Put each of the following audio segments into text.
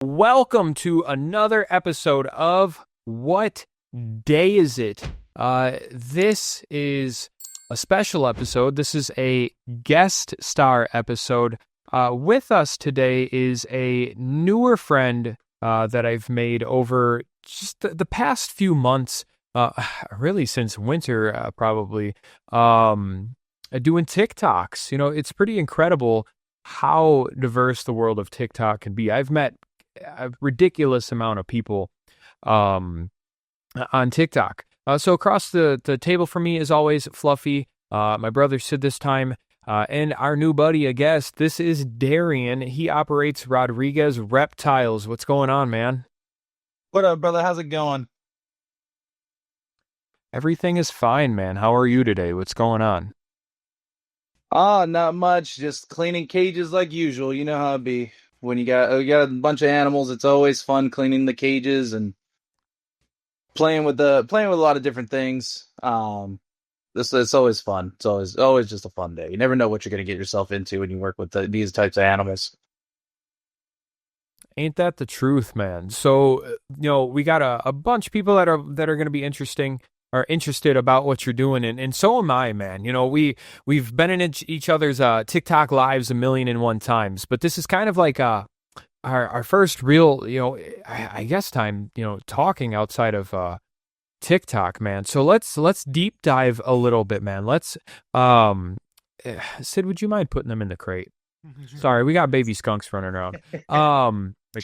Welcome to another episode of What Day Is It? This is a special episode. This is a guest star episode. With us today is a newer friend that I've made over just the past few months, really since winter, probably, doing TikToks. It's pretty incredible how diverse the world of TikTok can be. I've met a ridiculous amount of people on TikTok. So across the table for me, as always, Fluffy, my brother Sid this time, and our new buddy, I guess. This is Darian. He operates Rodriguez Reptiles. What's going on, man? What up, brother? How's it going? Everything is fine, man. How are you today? What's going on? Not much. Just cleaning cages like usual. You know how it be. When you got a bunch of animals, it's always fun cleaning the cages and playing with a lot of different things. This it's always fun. It's always just a fun day. You never know what you're gonna get yourself into when you work with these types of animals. Ain't that the truth, man? So, we got a bunch of people that are going to be interested about what you're doing, and so am I, man. We've been in each other's TikTok lives a million and one times, but this is kind of like our first real, I guess time, talking outside of TikTok, man. So let's deep dive a little bit, man. Sid, would you mind putting them in the crate? Sorry, we got baby skunks running around.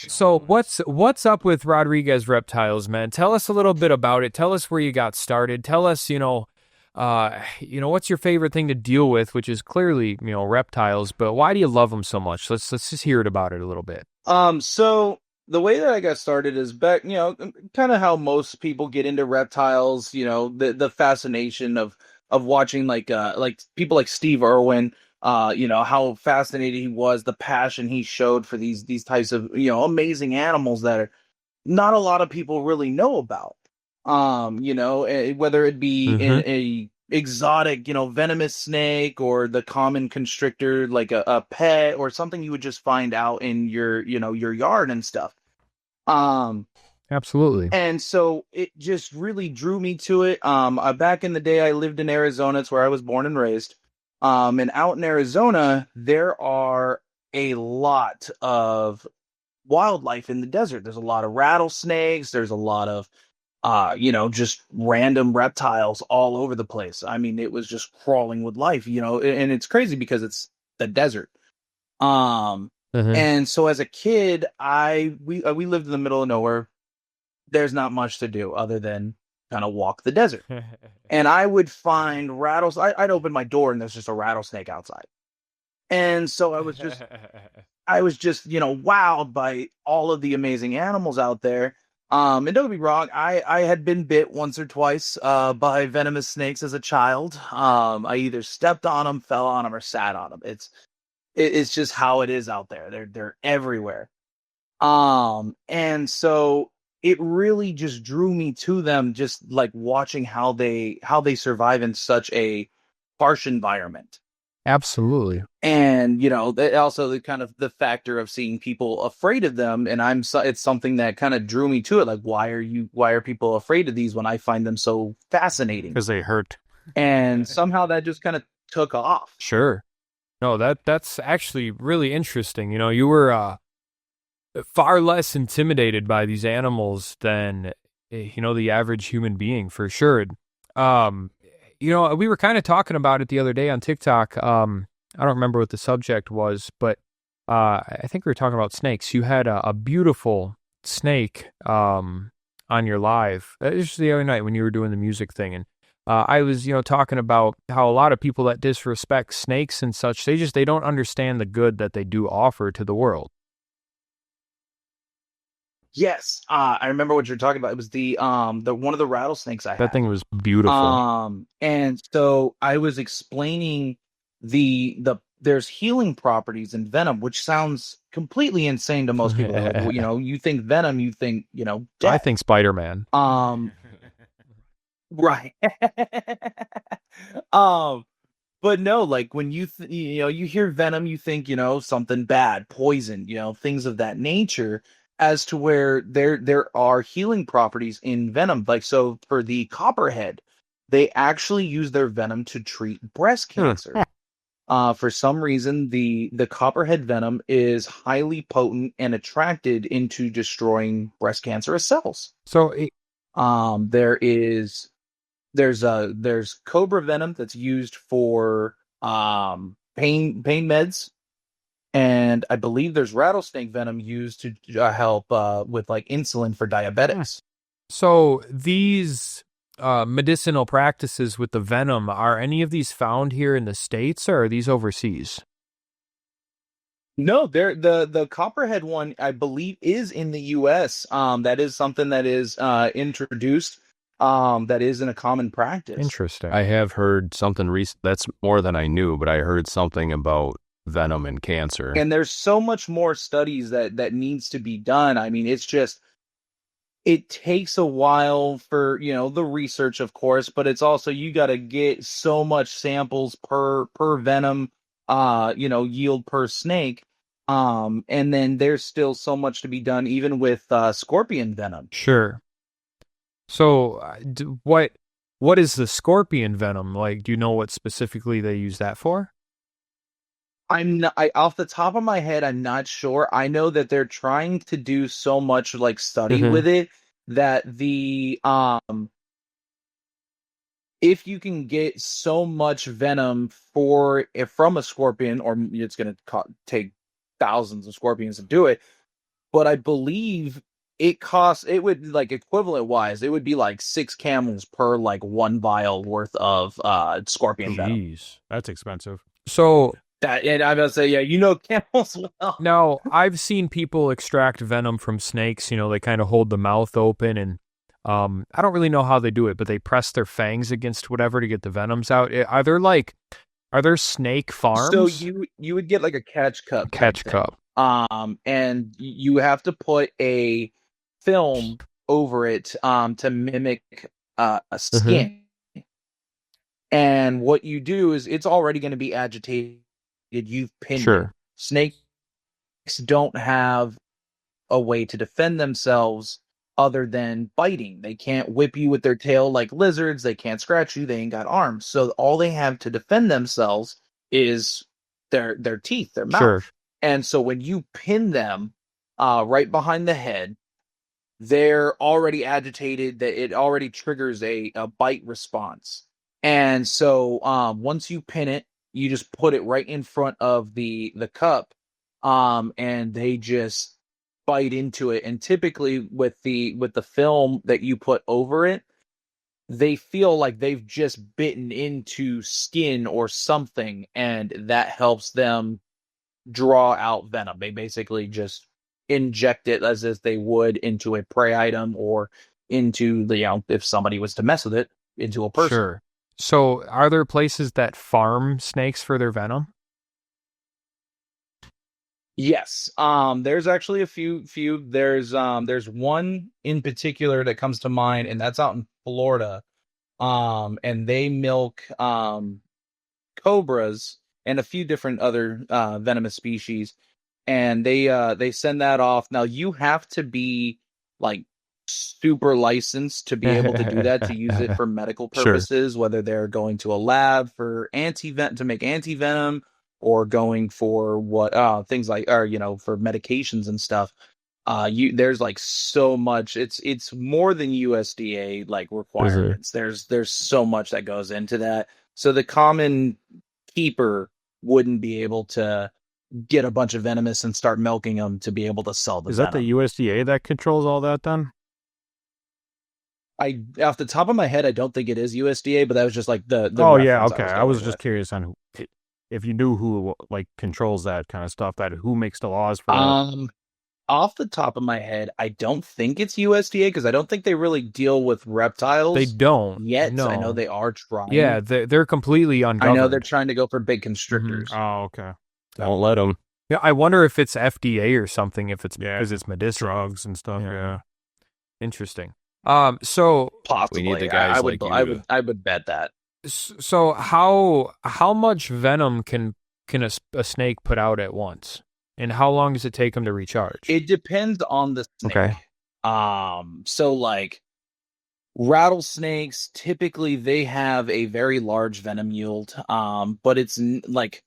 So what's up with Rodriguez Reptiles, man? Tell us a little bit about it. Tell us where you got started. Tell us, what's your favorite thing to deal with, which is clearly, reptiles, but why do you love them so much? Let's just hear it about it a little bit. So the way that I got started is back, kind of how most people get into reptiles. The fascination of watching like people like Steve Irwin. How fascinated he was, the passion he showed for these types of amazing animals that are not a lot of people really know about. Whether it be in Mm-hmm. a exotic, venomous snake or the common constrictor, like a pet or something you would just find out in your yard and stuff. Um, Absolutely. and so it just really drew me to it. Back in the day, I lived in Arizona. It's where I was born and raised. And out in Arizona, there are a lot of wildlife in the desert. There's a lot of rattlesnakes. There's a lot of, just random reptiles all over the place. I mean, it was just crawling with life, and it's crazy because it's the desert. Um, Mm-hmm. and so as a kid, we lived in the middle of nowhere. There's not much to do other than kind of walk the desert. And I would find rattles. I'd open my door and there's just a rattlesnake outside. And so I was just wowed by all of the amazing animals out there. And don't get me wrong, I had been bit once or twice by venomous snakes as a child. I either stepped on them, fell on them, or sat on them. It's just how it is out there. They're everywhere. And so it really just drew me to them, just like watching how they survive in such a harsh environment. Absolutely. And also the kind of the factor of seeing people afraid of them, and it's something that kind of drew me to it. Like, why are people afraid of these when I find them so fascinating? Because they hurt. And somehow that just kind of took off. Sure. No, that's actually really interesting. You were far less intimidated by these animals than the average human being, for sure. Um, we were kind of talking about it the other day on TikTok. I don't remember what the subject was, but I think we were talking about snakes. You had a beautiful snake on your live. It was just the other night when you were doing the music thing, and I was talking about how a lot of people that disrespect snakes and such, they don't understand the good that they do offer to the world. Yes, I remember what you're talking about. It was the one of the rattlesnakes I That had. thing was beautiful. And so I was explaining there's healing properties in venom, which sounds completely insane to most people. They're like, well, you think venom, you think, I death. think Spider-Man. Um, right. Um, but no, like when you hear venom, you think, something bad, poison, things of that nature. as to where there are healing properties in venom. Like so for the copperhead, they actually use their venom to treat breast Hmm. cancer. For some reason, the copperhead venom is highly potent and attracted into destroying breast cancerous cells. So, There is there's cobra venom that's used for pain meds, and I believe there's rattlesnake venom used to help with like insulin for diabetics. so these medicinal practices with the venom, are any of these found here in the States or are these overseas? No, the copperhead one I believe is in the U.S. That is something that is introduced. That is in a common practice. Interesting. I have heard something recent. That's more than I knew, but I heard something about venom and cancer. And there's so much more studies that needs to be done. I mean, it's just it takes a while for, the research, of course, but it's also you got to get so much samples per venom, yield per snake. And then there's still so much to be done, even with scorpion venom. Sure. So, what is the scorpion venom like? Do you know what specifically they use that for? I'm not, off the top of my head, I'm not sure. I know that they're trying to do so much like study Mhm. with it that if you can get so much venom from a scorpion, or it's going to take thousands of scorpions to do it, but I believe it would like equivalent wise, it would be like 6 camels per like 1 vial worth of scorpion venom. Jeez, that's expensive. So, And I'm gonna say, yeah, camels well. now I've seen people extract venom from snakes. They kind of hold the mouth open and I don't really know how they do it, but they press their fangs against whatever to get the venoms out. Are there snake farms? So you would get like a catch cup. Catch thing. cup. And you have to put a film over it to mimic a skin. And what you do is it's already going to be agitated. You've pinned Sure. it. Snakes don't have a way to defend themselves other than biting. They can't whip you with their tail like lizards. They can't scratch you. They ain't got arms. So all they have to defend themselves is their teeth, their mouth. Sure. And so when you pin them right behind the head, they're already agitated, that it already triggers a bite response. And so once you pin it, you just put it right in front of the cup, and they just bite into it. And typically with the film that you put over it, they feel like they've just bitten into skin or something, and that helps them draw out venom. They basically just inject it as if they would into a prey item, or into if somebody was to mess with it, into a person. Sure. So, are there places that farm snakes for their venom? Yes. There's actually a few. There's one in particular that comes to mind, and that's out in Florida. And they milk cobras and a few different other venomous species, and they send that off. Now you have to be like super licensed to be able to do that, to use it for medical purposes, whether they're going to a lab for to make anti-venom, or going for what things like, or for medications and stuff. There's like so much. It's more than USDA like requirements. There's so much that goes into that. So the common keeper wouldn't be able to get a bunch of venomous and start milking them to be able to sell the Is venom. that the USDA that controls all that then? Off the top of my head, I don't think it is USDA, but that was just like the Oh yeah, reference okay. I was just curious on if you knew who like controls that kind of stuff, that who makes the laws for that. Off the top of my head, I don't think it's USDA, because I don't think they really deal with reptiles. They don't yet. No. I know they are trying. Yeah, they're completely ungoverned. I know they're trying to go for big constrictors. Oh, okay. Don't let them. Yeah, I wonder if it's FDA or something, if it's because it's medicinal. Drugs and stuff. Yeah. Interesting. So Possibly. We need the guys like you. I would bet that. So how much venom can a snake put out at once? And how long does it take them to recharge? It depends on the snake. Okay. So like rattlesnakes, typically they have a very large venom yield. But it's like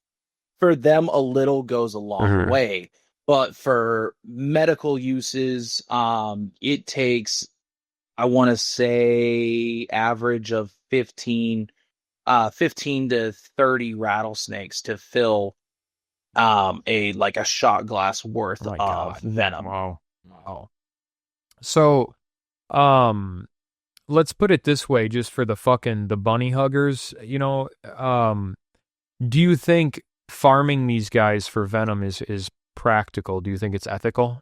for them, a little goes a long way. But for medical uses, it takes, I want to say, average of 15 to 30 rattlesnakes to fill a shot glass worth of venom. Wow. So, let's put it this way, just for the bunny huggers, do you think farming these guys for venom is practical? Do you think it's ethical?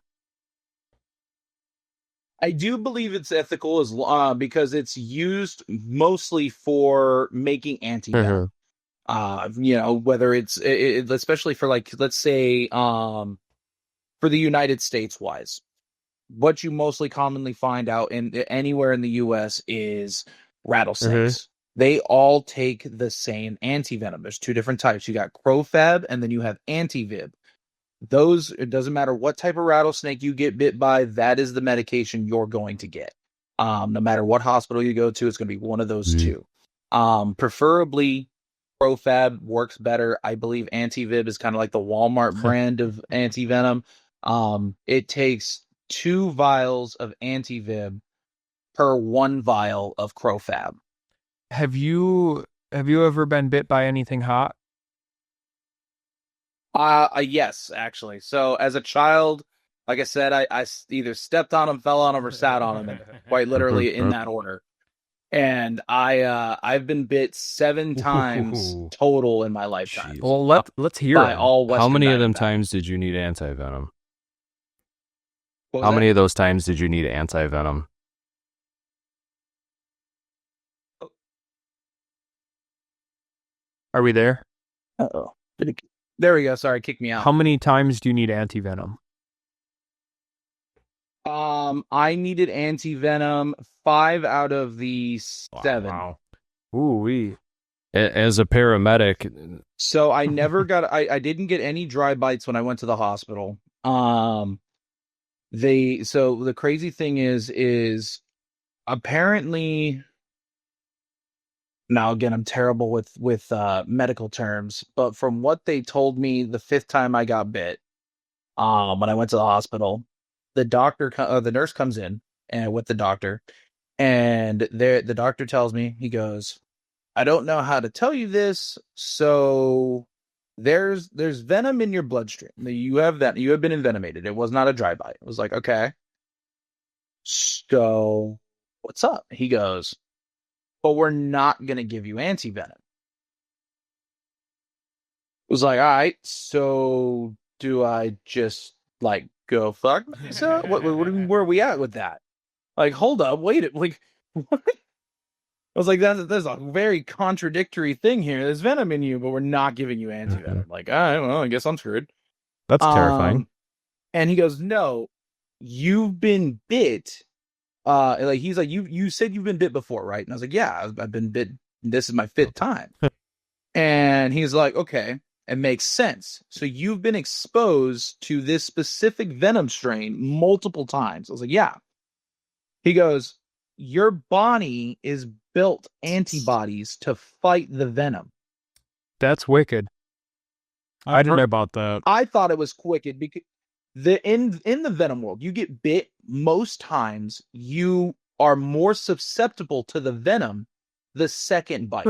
I do believe it's ethical because it's used mostly for making anti-venom. Whether it's especially for, like, let's say, for the United States wise, what you mostly commonly find out anywhere in the U.S. is rattlesnakes. They all take the same anti-venom. There's two different types. You got crofab, and then you have anti-vib. Those, it doesn't matter what type of rattlesnake you get bit by, that is the medication you're going to get. No matter what hospital you go to, it's going to be one of those two. Preferably, crofab works better. I believe anti-vib is kind of like the Walmart brand of anti-venom. It takes 2 vials of anti-vib per 1 vial of crofab. Have you ever been bit by anything hot? Yes, actually. So as a child, like I said, I either stepped on them, fell on them, or sat on them, and quite literally in that order. And I've been bit 7 times total in my lifetime. Jeez. Well, let's hear by it. all Western How many of them Diamondbacks. times did you need anti-venom? What was How that? many of those times did you need anti-venom? Are we there? Uh-oh. There we go. Sorry, kick me out. How many times do you need anti-venom? I needed anti-venom 5 out of the 7. Wow. Ooh-wee. As a paramedic, So I never got I didn't get any dry bites when I went to the hospital. So the crazy thing is apparently, now again, I'm terrible with medical terms, but from what they told me the 5th time I got bit, when I went to the hospital, the nurse comes in and with the doctor, and the doctor tells me, he goes, I don't know how to tell you this, so there's venom in your bloodstream. You have been envenomated. It was not a dry bite. It was like, okay. So what's up? He goes, but we're not gonna give you anti-venom. It was like, all right, so do I just like go fuck myself? Where are we at with that? Like, hold up, wait, like, what? I was like, there's a very contradictory thing here. There's venom in you, but we're not giving you anti-venom. Like, I don't know, I guess I'm screwed. That's terrifying. And he goes, no, you've been bit. Like, he's like, you said you've been bit before, right? And I was like, yeah, I've been bit. This is my 5th time. And he's like, okay, it makes sense. So you've been exposed to this specific venom strain multiple times. I was like, yeah. He goes, your body is built antibodies to fight the venom. That's wicked. I didn't know about that. I thought it was wicked because in the venom world, you get bit most times, you are more susceptible to the venom the second bite.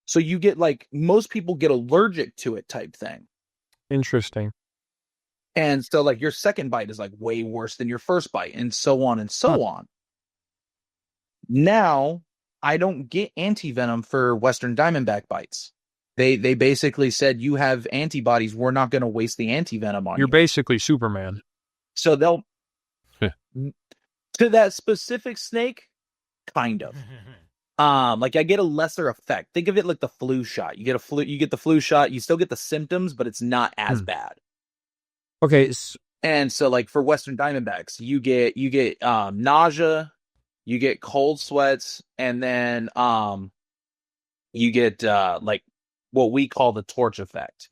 So you get, like, most people get allergic to it type thing. Interesting. And so, like, your second bite is, like, way worse than your first bite, and so on and so on. Now, I don't get anti-venom for Western Diamondback bites. They basically said, you have antibodies, we're not going to waste the anti-venom on you. You're basically Superman. So they'll... to that specific snake, kind of. Like, I get a lesser effect. Think of it like the flu shot. You get the flu shot, you still get the symptoms, but it's not as bad. Okay. And so, like, for Western Diamondbacks, you get nausea, you get cold sweats, and then you get like what we call the torch effect.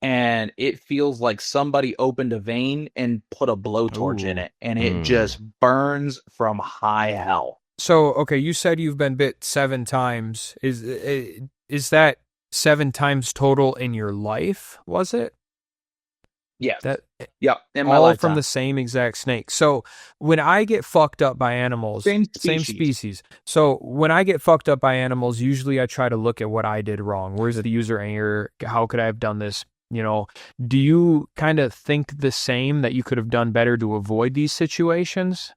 and it feels like somebody opened a vein and put a blowtorch in Ooh. it, and it just burns from high hell. So, okay, you said you've been bit 7 times. Is that 7 times total in your life, was it? Yes. That Yep. In my all lifetime. from the same exact snake. So when I get fucked up by animals, Same same species. species. So when I get fucked up by animals, usually I try to look at what I did wrong. Where's the user error? How could I have done this? You know, do you kind of think the same, that you could have done better to avoid these situations?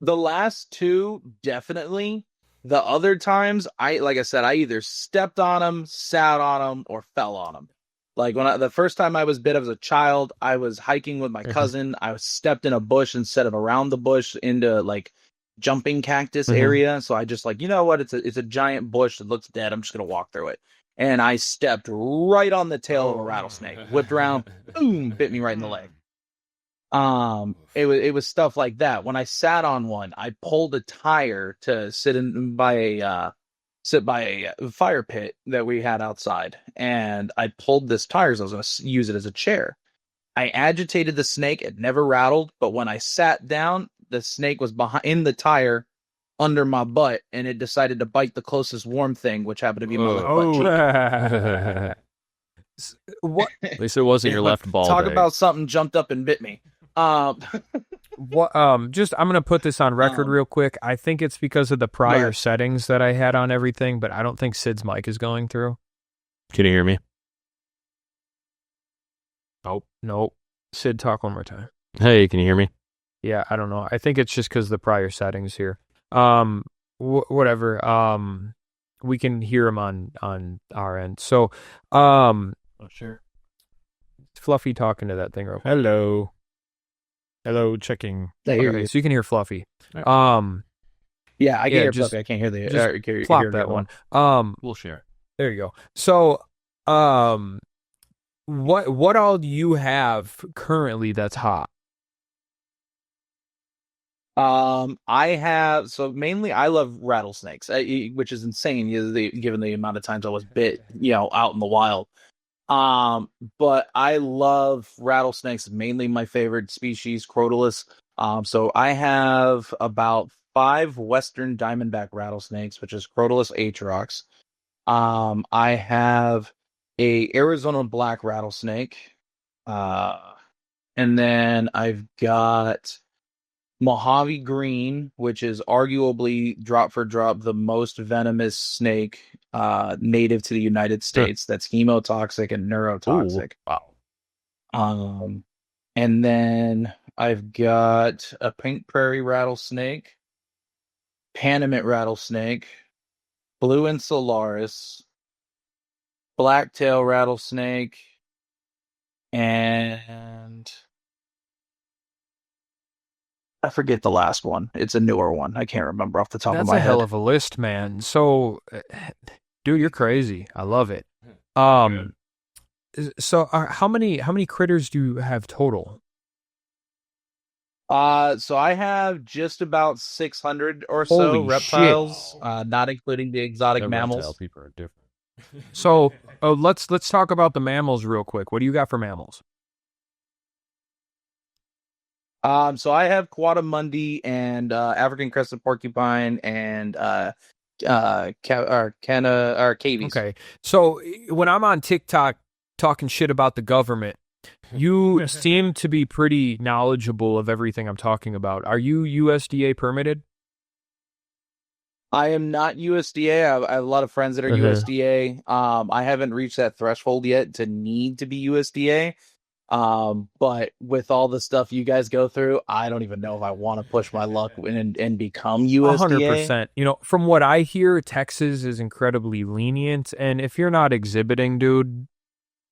The last 2, definitely. The other times, like I said, I either stepped on them, sat on them, or fell on them. Like the first time I was bit as a child, I was hiking with my cousin. I stepped in a bush instead of around the bush into like jumping cactus area. So I just like, you know what? It's a giant bush that looks dead. I'm just gonna walk through it. And I stepped right on the tail of a rattlesnake, whipped around, boom, bit me right in the leg. It was stuff like that. When I sat on one, I pulled a tire to sit by a fire pit that we had outside, and I pulled this tire, so I was going to use it as a chair. I agitated the snake; it never rattled, but when I sat down, the snake was behind the tire under my butt, and it decided to bite the closest warm thing, which happened to be my butt cheek. What? At least it wasn't your left ball. Talk about something jumped up and bit me. What? Just I'm gonna put this on record real quick. I think it's because of the prior settings that I had on everything, but I don't think Sid's mic is going through. Can you hear me? Nope. Sid, talk one more time. Hey, can you hear me? Yeah, I don't know. I think it's just because of the prior settings here. Whatever. We can hear him on our end. So, Sure. Fluffy talking to that thing real quick. Hello, checking. Okay, so you can hear Fluffy. Yeah, I can hear just- Fluffy. I can't hear the. Just plop hear the that other one. We'll share. There you go. So, what all do you have currently that's hot? I have mainly I love rattlesnakes, which is insane, given the amount of times I was bit, out in the wild. But I love rattlesnakes. Mainly my favorite species, Crotalus. So I have about 5 Western diamondback rattlesnakes, which is Crotalus atrox. I have a Arizona black rattlesnake. And then I've got Mojave green, which is arguably drop for drop the most venomous snake native to the United States. That's hemotoxic and neurotoxic. Ooh, wow. And then I've got a pink prairie rattlesnake, Panamint rattlesnake, blue insularis, blacktail rattlesnake, and I forget the last one. It's a newer one. I can't remember off the top of my That's a hell head. of a list, man. So, dude, you're crazy. I love it. So how many critters do you have total? So I have just about 600 or so Holy reptiles, not including the exotic mammals. Reptile people are different. So, let's talk about the mammals real quick. What do you got for mammals? So I have Quadamundi and African crested porcupine and cavies. Okay. So when I'm on TikTok talking shit about the government, you seem to be pretty knowledgeable of everything I'm talking about. Are you USDA permitted? I am not USDA. I have a lot of friends that are USDA. I haven't reached that threshold yet to need to be USDA. But with all the stuff you guys go through, I don't even know if I want to push my luck and become USDA. 100%. You know, from what I hear, Texas is incredibly lenient, and if you're not exhibiting, dude,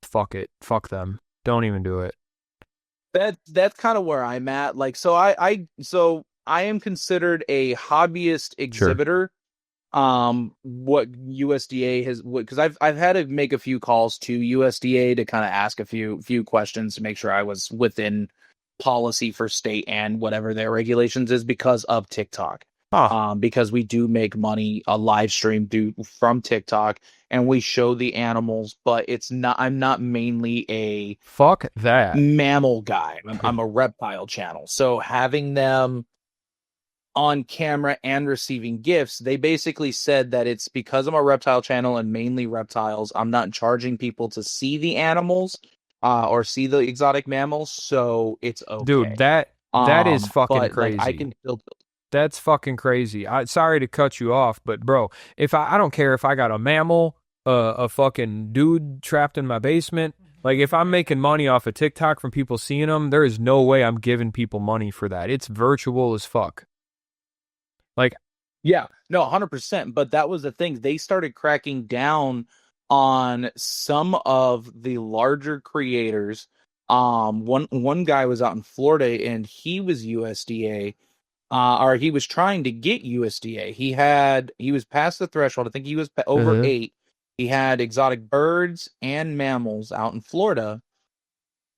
fuck it. Fuck them. Don't even do it. That's kind of where I'm at. Like, so I am considered a hobbyist exhibitor. What USDA has, because I've had to make a few calls to USDA to kind of ask a few questions to make sure I was within policy for state and whatever their regulations is because of TikTok. Because we do make money a live stream from TikTok, and we show the animals, but I'm not mainly a Fuck that. mammal guy. I'm a reptile channel. So having them on camera and receiving gifts, they basically said that it's because I'm a reptile channel and mainly reptiles. I'm not charging people to see the animals or see the exotic mammals, so it's okay. Dude, that is fucking crazy. Like, I can still. That's fucking crazy. Sorry to cut you off, but bro, if I don't care if I got a mammal, a fucking dude trapped in my basement. Like, if I'm making money off of TikTok from people seeing them, there is no way I'm giving people money for that. It's virtual as fuck. Like, yeah, no, 100%. But that was the thing. They started cracking down on some of the larger creators. One guy was out in Florida, and he was USDA, or he was trying to get USDA. He was past the threshold. I think he was over 8. He had exotic birds and mammals out in Florida,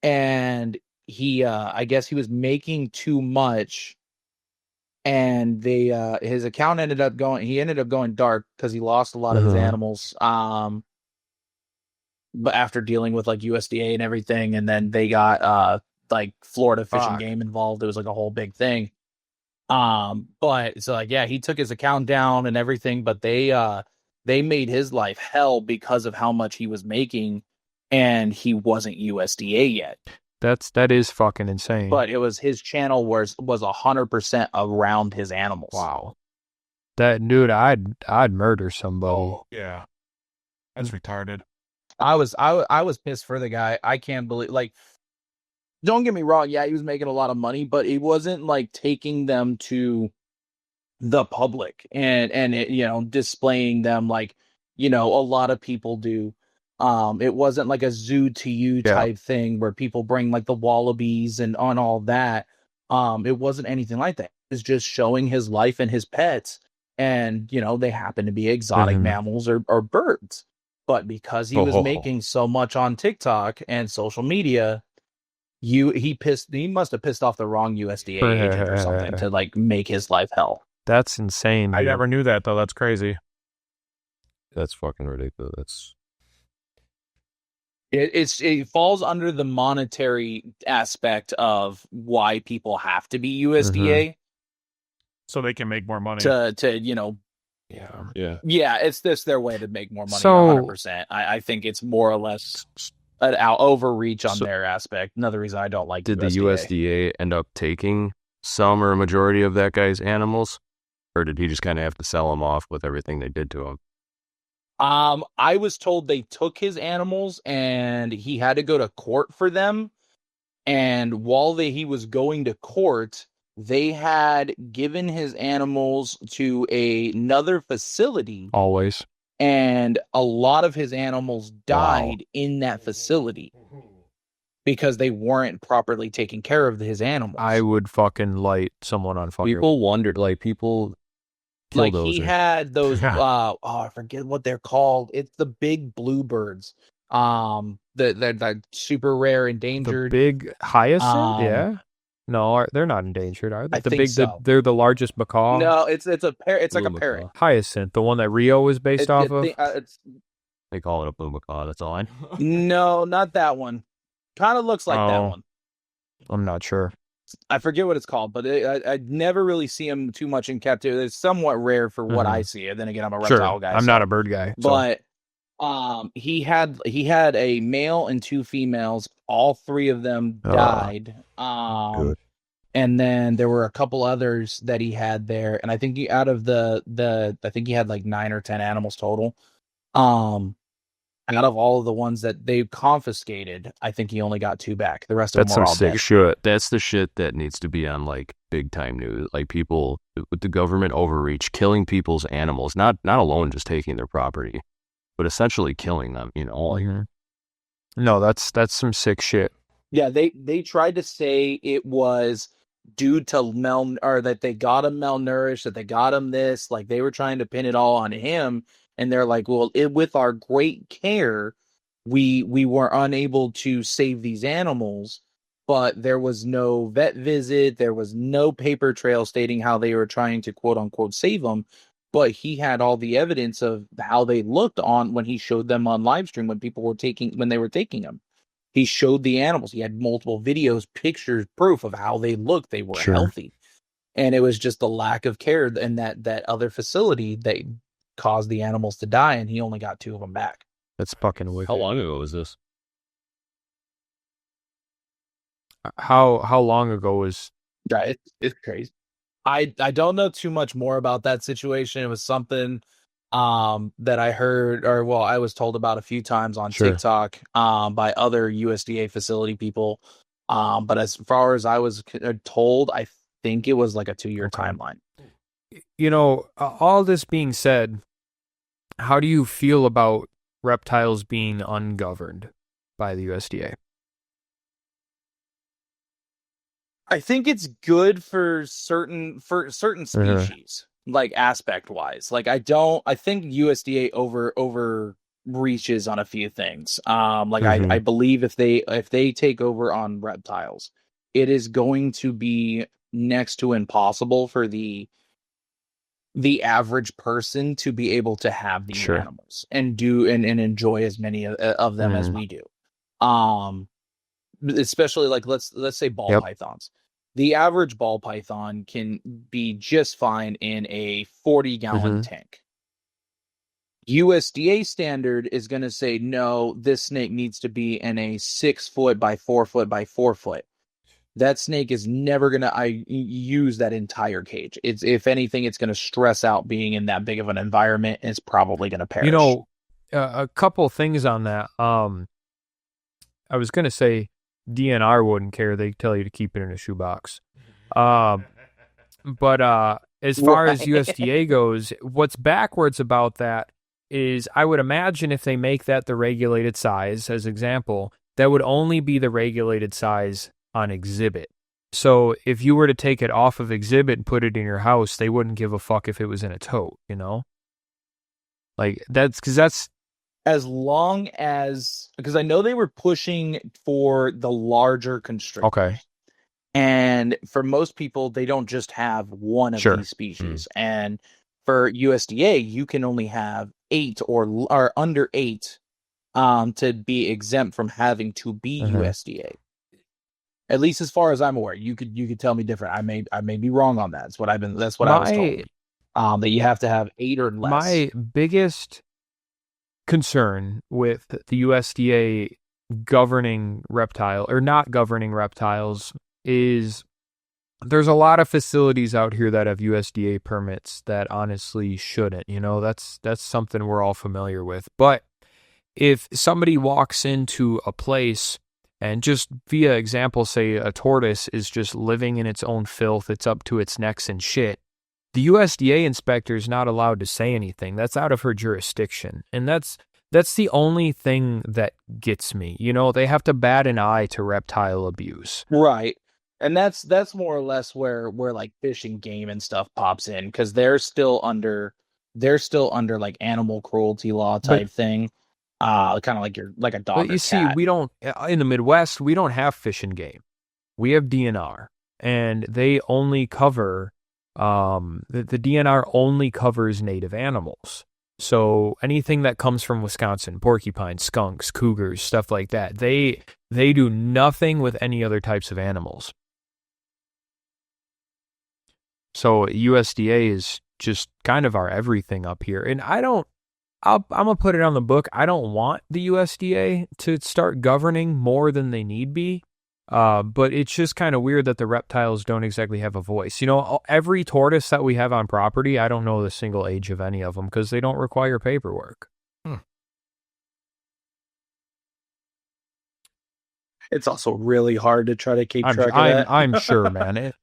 and he, I guess he was making too much. And his account ended up going dark because he lost a lot of his animals. But after dealing with like USDA and everything, and then they got like Florida Fish and Game involved. It was like a whole big thing. But so like, yeah, he took his account down and everything, but they made his life hell because of how much he was making, and he wasn't USDA yet. That is fucking insane. But it was his channel was 100% around his animals. Wow. That dude, I'd murder somebody. Oh, yeah. That's retarded. I was pissed for the guy. I can't believe, like, don't get me wrong, yeah, he was making a lot of money, but he wasn't like taking them to the public and it, displaying them like, a lot of people do. It wasn't like a zoo to you type thing where people bring like the wallabies and on all that. It wasn't anything like that. It was just showing his life and his pets, and they happen to be exotic mammals or birds. But because he was making so much on TikTok and social media, he must have pissed off the wrong USDA agent or something to like make his life hell. That's insane. I never knew that though. That's crazy. That's fucking ridiculous. It falls under the monetary aspect of why people have to be USDA, so they can make more money. It's their way to make more money. So 100%. I think it's more or less an overreach on their aspect. Another reason I don't like. Did the USDA end up taking some or a majority of that guy's animals, or did he just kind of have to sell them off with everything they did to him? I was told they took his animals and he had to go to court for them. And while he was going to court, they had given his animals to another facility. Always. And a lot of his animals died in that facility because they weren't properly taking care of his animals. I would fucking light someone on fire. People wondered, like, like he had those I forget what they're called. It's the big bluebirds. The super rare endangered. The big hyacinth, yeah. No, they're not endangered, are they? I think so. They're the largest macaw. No, it's a parrot. It's like a parrot. Hyacinth, the one that Rio was based off of. They call it a blue macaw. That's all I know. No, not that one. Kind of looks like that one. I'm not sure. I forget what it's called, but I never really see them too much in captivity. It's somewhat rare for what I see. And then again, I'm a reptile guy. I'm not a bird guy. But he had a male and 2 females. All 3 of them died. Good. And then there were a couple others that he had there. And I think out of I think he had like 9 or 10 animals total. Out of all of the ones that they confiscated, I think he only got 2 back. The rest of them were all dead. Shit. That's the shit that needs to be on like big time news. Like people with the government overreach, killing people's animals, not alone just taking their property, but essentially killing them. No, that's some sick shit. Yeah, they tried to say it was due to or that they got him malnourished, that they got him this. Like they were trying to pin it all on him. And they're like, well, with our great care, we were unable to save these animals. but there was no vet visit. There was no paper trail stating how they were trying to quote unquote save them. But he had all the evidence of how they looked on when he showed them on live stream when they were taking them. He showed the animals. He had multiple videos, pictures, proof of how they looked. They were healthy. And it was just the lack of care in that other facility that caused the animals to die, and he only got 2 of them back. That's fucking wicked. How long ago was this? How long ago was? Yeah, it's crazy. I don't know too much more about that situation. It was something that I heard, or well, I was told about a few times on TikTok by other USDA facility people. But as far as I was told, I think it was like a 2-year timeline. You know, all this being said, how do you feel about reptiles being ungoverned by the USDA? I think it's good for certain species, like aspect wise. Like I think USDA over reaches on a few things. I believe if they take over on reptiles, it is going to be next to impossible for the average person to be able to have these animals and enjoy as many of them as we do. Especially like let's say ball pythons. The average ball python can be just fine in a 40-gallon tank. USDA standard is going to say, no, this snake needs to be in a 6 foot by 4 foot by 4 foot. That snake is never going to use that entire cage. If anything, it's going to stress out being in that big of an environment, and it's probably going to perish. You know, a couple things on that. I was going to say DNR wouldn't care. They tell you to keep it in a shoebox. But as far as USDA goes, what's backwards about that is I would imagine if they make that the regulated size, as example, that would only be the regulated size on exhibit. So if you were to take it off of exhibit and put it in your house, they wouldn't give a fuck if it was in a tote, you know? Like that's as long as, because I know they were pushing for the larger constrictors. Okay. And for most people, they don't just have one of these species. And for USDA, you can only have 8 or under 8 to be exempt from having to be USDA. At least as far as I'm aware. You could tell me different. I may be wrong on that. That's what I was told. That you have to have 8 or less. My biggest concern with the USDA governing reptile or not governing reptiles is there's a lot of facilities out here that have USDA permits that honestly shouldn't. You know, that's something we're all familiar with. But if somebody walks into a place and just via example, say a tortoise is just living in its own filth, it's up to its necks and shit, the USDA inspector is not allowed to say anything. That's out of her jurisdiction. And that's the only thing that gets me. You know, they have to bat an eye to reptile abuse. Right. And that's more or less where like fish and game and stuff pops in, because they're still under like animal cruelty law type thing. Kind of like a dog. But you see, we don't in the Midwest, we don't have fish and game. We have DNR, and they only cover the DNR only covers native animals. So anything that comes from Wisconsin, porcupines, skunks, cougars, stuff like that, they do nothing with any other types of animals. So USDA is just kind of our everything up here. And I'm going to put it on the book. I don't want the USDA to start governing more than they need be. But it's just kind of weird that the reptiles don't exactly have a voice. You know, every tortoise that we have on property, I don't know the single age of any of them because they don't require paperwork. It's also really hard to try to keep track of that. I'm sure, man.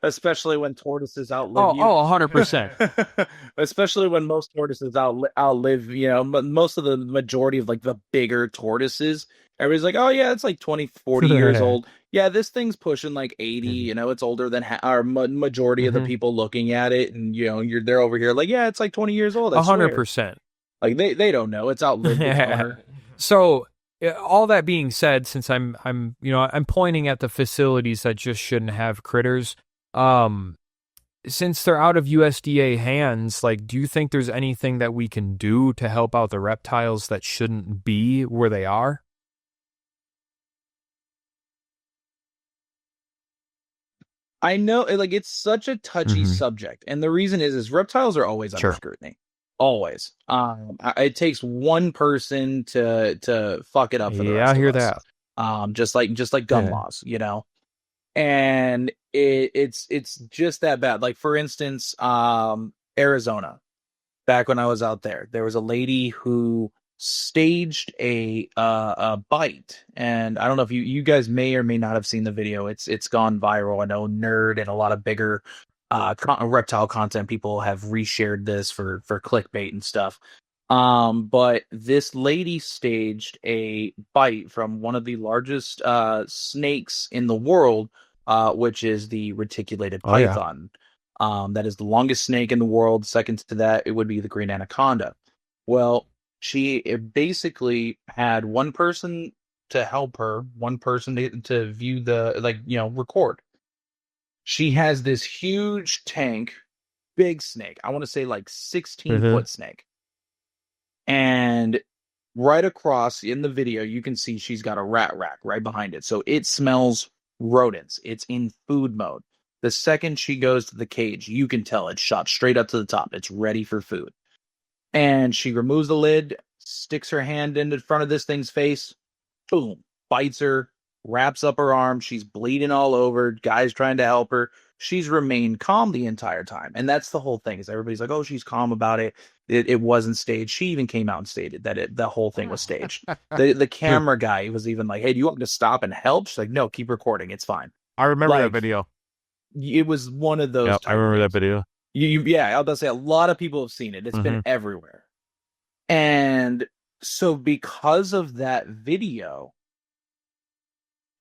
Especially when tortoises outlive you. 100%. Especially when most tortoises outlive, you know, most of the majority of like the bigger tortoises. Everybody's like, oh yeah, it's like 20, 40 years old. Yeah, this thing's pushing like 80, you know, it's older than our majority of the people looking at it. And, you know, they're over here like, yeah, it's like 20 years old. 100%. Like they don't know. It's outlived its owner. So all that being said, since I'm pointing at the facilities that just shouldn't have critters, since they're out of USDA hands, like, do you think there's anything that we can do to help out the reptiles that shouldn't be where they are? I know, like, it's such a touchy subject, and the reason is reptiles are always under Sure. scrutiny. Always. It takes one person to fuck it up for the Yeah, rest I hear of us. that. Just like gun Yeah. laws, you know. And it's just that bad. Like, for instance, Arizona. Back when I was out there was a lady who staged a bite, and I don't know if you guys may or may not have seen the video. It's gone viral. I know Nerd and a lot of bigger reptile content people have reshared this for clickbait and stuff. But this lady staged a bite from one of the largest snakes in the world, which is the reticulated Oh, yeah. python. That is the longest snake in the world. Second to that, it would be the green anaconda. Well, she basically had one person to help her, one person to view record. She has this huge tank, big snake. I want to say like 16-foot snake. And right across in the video, you can see she's got a rat rack right behind it. So it smells rodents. It's in food mode. The second she goes to the cage, you can tell it's shot straight up to the top. It's ready for food. And she removes the lid, sticks her hand into front of this thing's face, boom, bites her, wraps up her arm. She's bleeding all over. Guy's trying to help her. She's remained calm the entire time. And that's the whole thing, is everybody's like, oh, she's calm about it. It wasn't staged. She even came out and stated that the whole thing was staged. The camera guy was even like, hey, do you want me to stop and help? She's like, no, keep recording. It's fine. I remember Like, that video. It was one of those. Yep, I remember that video. Yeah, I was about to say a lot of people have seen it. It's been everywhere. And so because of that video,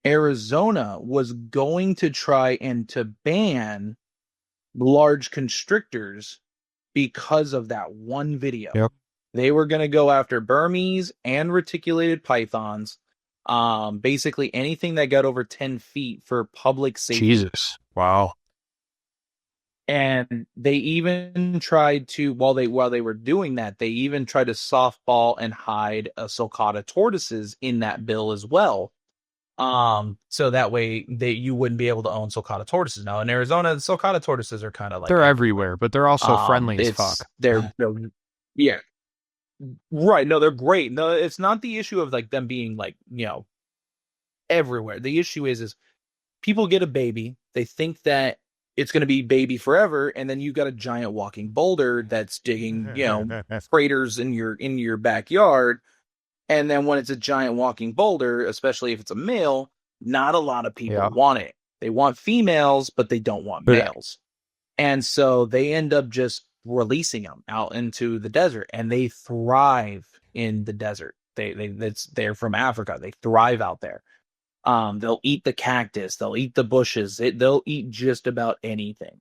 Arizona was going to try and to ban large constrictors because of that one video. Yep. They were going to go after Burmese and reticulated pythons, basically anything that got over 10 feet for public safety. Jesus. Wow. And they even tried to, while they were doing that, they even tried to softball and hide sulcata tortoises in that bill as well. So that way you wouldn't be able to own sulcata tortoises. Now in Arizona, the sulcata tortoises are kind of like They're everywhere, but they're also friendly as fuck. They're yeah. Right. No, they're great. No, it's not the issue of like them being like, everywhere. The issue is people get a baby, they think that it's going to be baby forever, and then you got a giant walking boulder that's digging, craters in your backyard. And then when it's a giant walking boulder, especially if it's a male, not a lot of people want it. They want females, but they don't want males. And so they end up just releasing them out into the desert, and they thrive in the desert. They're from Africa. They thrive out there. They'll eat the cactus, they'll eat the bushes, they'll eat just about anything.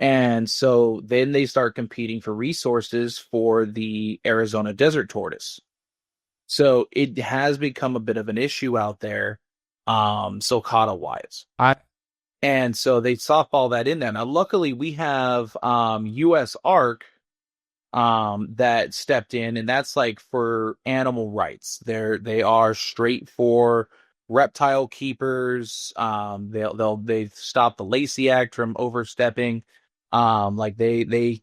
And so then they start competing for resources for the Arizona desert tortoise. So it has become a bit of an issue out there, sulcata wise. And so they softball that in there. Now, luckily, we have U.S. ARC that stepped in, and that's like for animal rights. They are straight for reptile keepers. They've stopped the Lacey Act from overstepping. Like they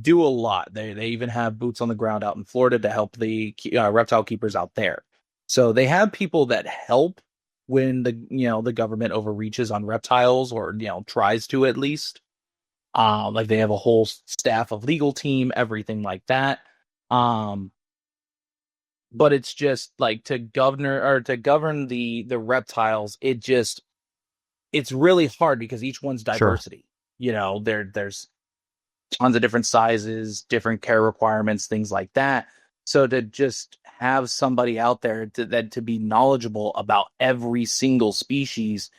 do a lot. They even have boots on the ground out in Florida to help the reptile keepers out there. So they have people that help when the government overreaches on reptiles, or tries to, at least. Like they have a whole staff of legal team, everything like that. But it's just like to govern the reptiles, it's really hard because each one's diversity. Sure. There's tons of different sizes, different care requirements, things like that. So to just have somebody out there to be knowledgeable about every single species,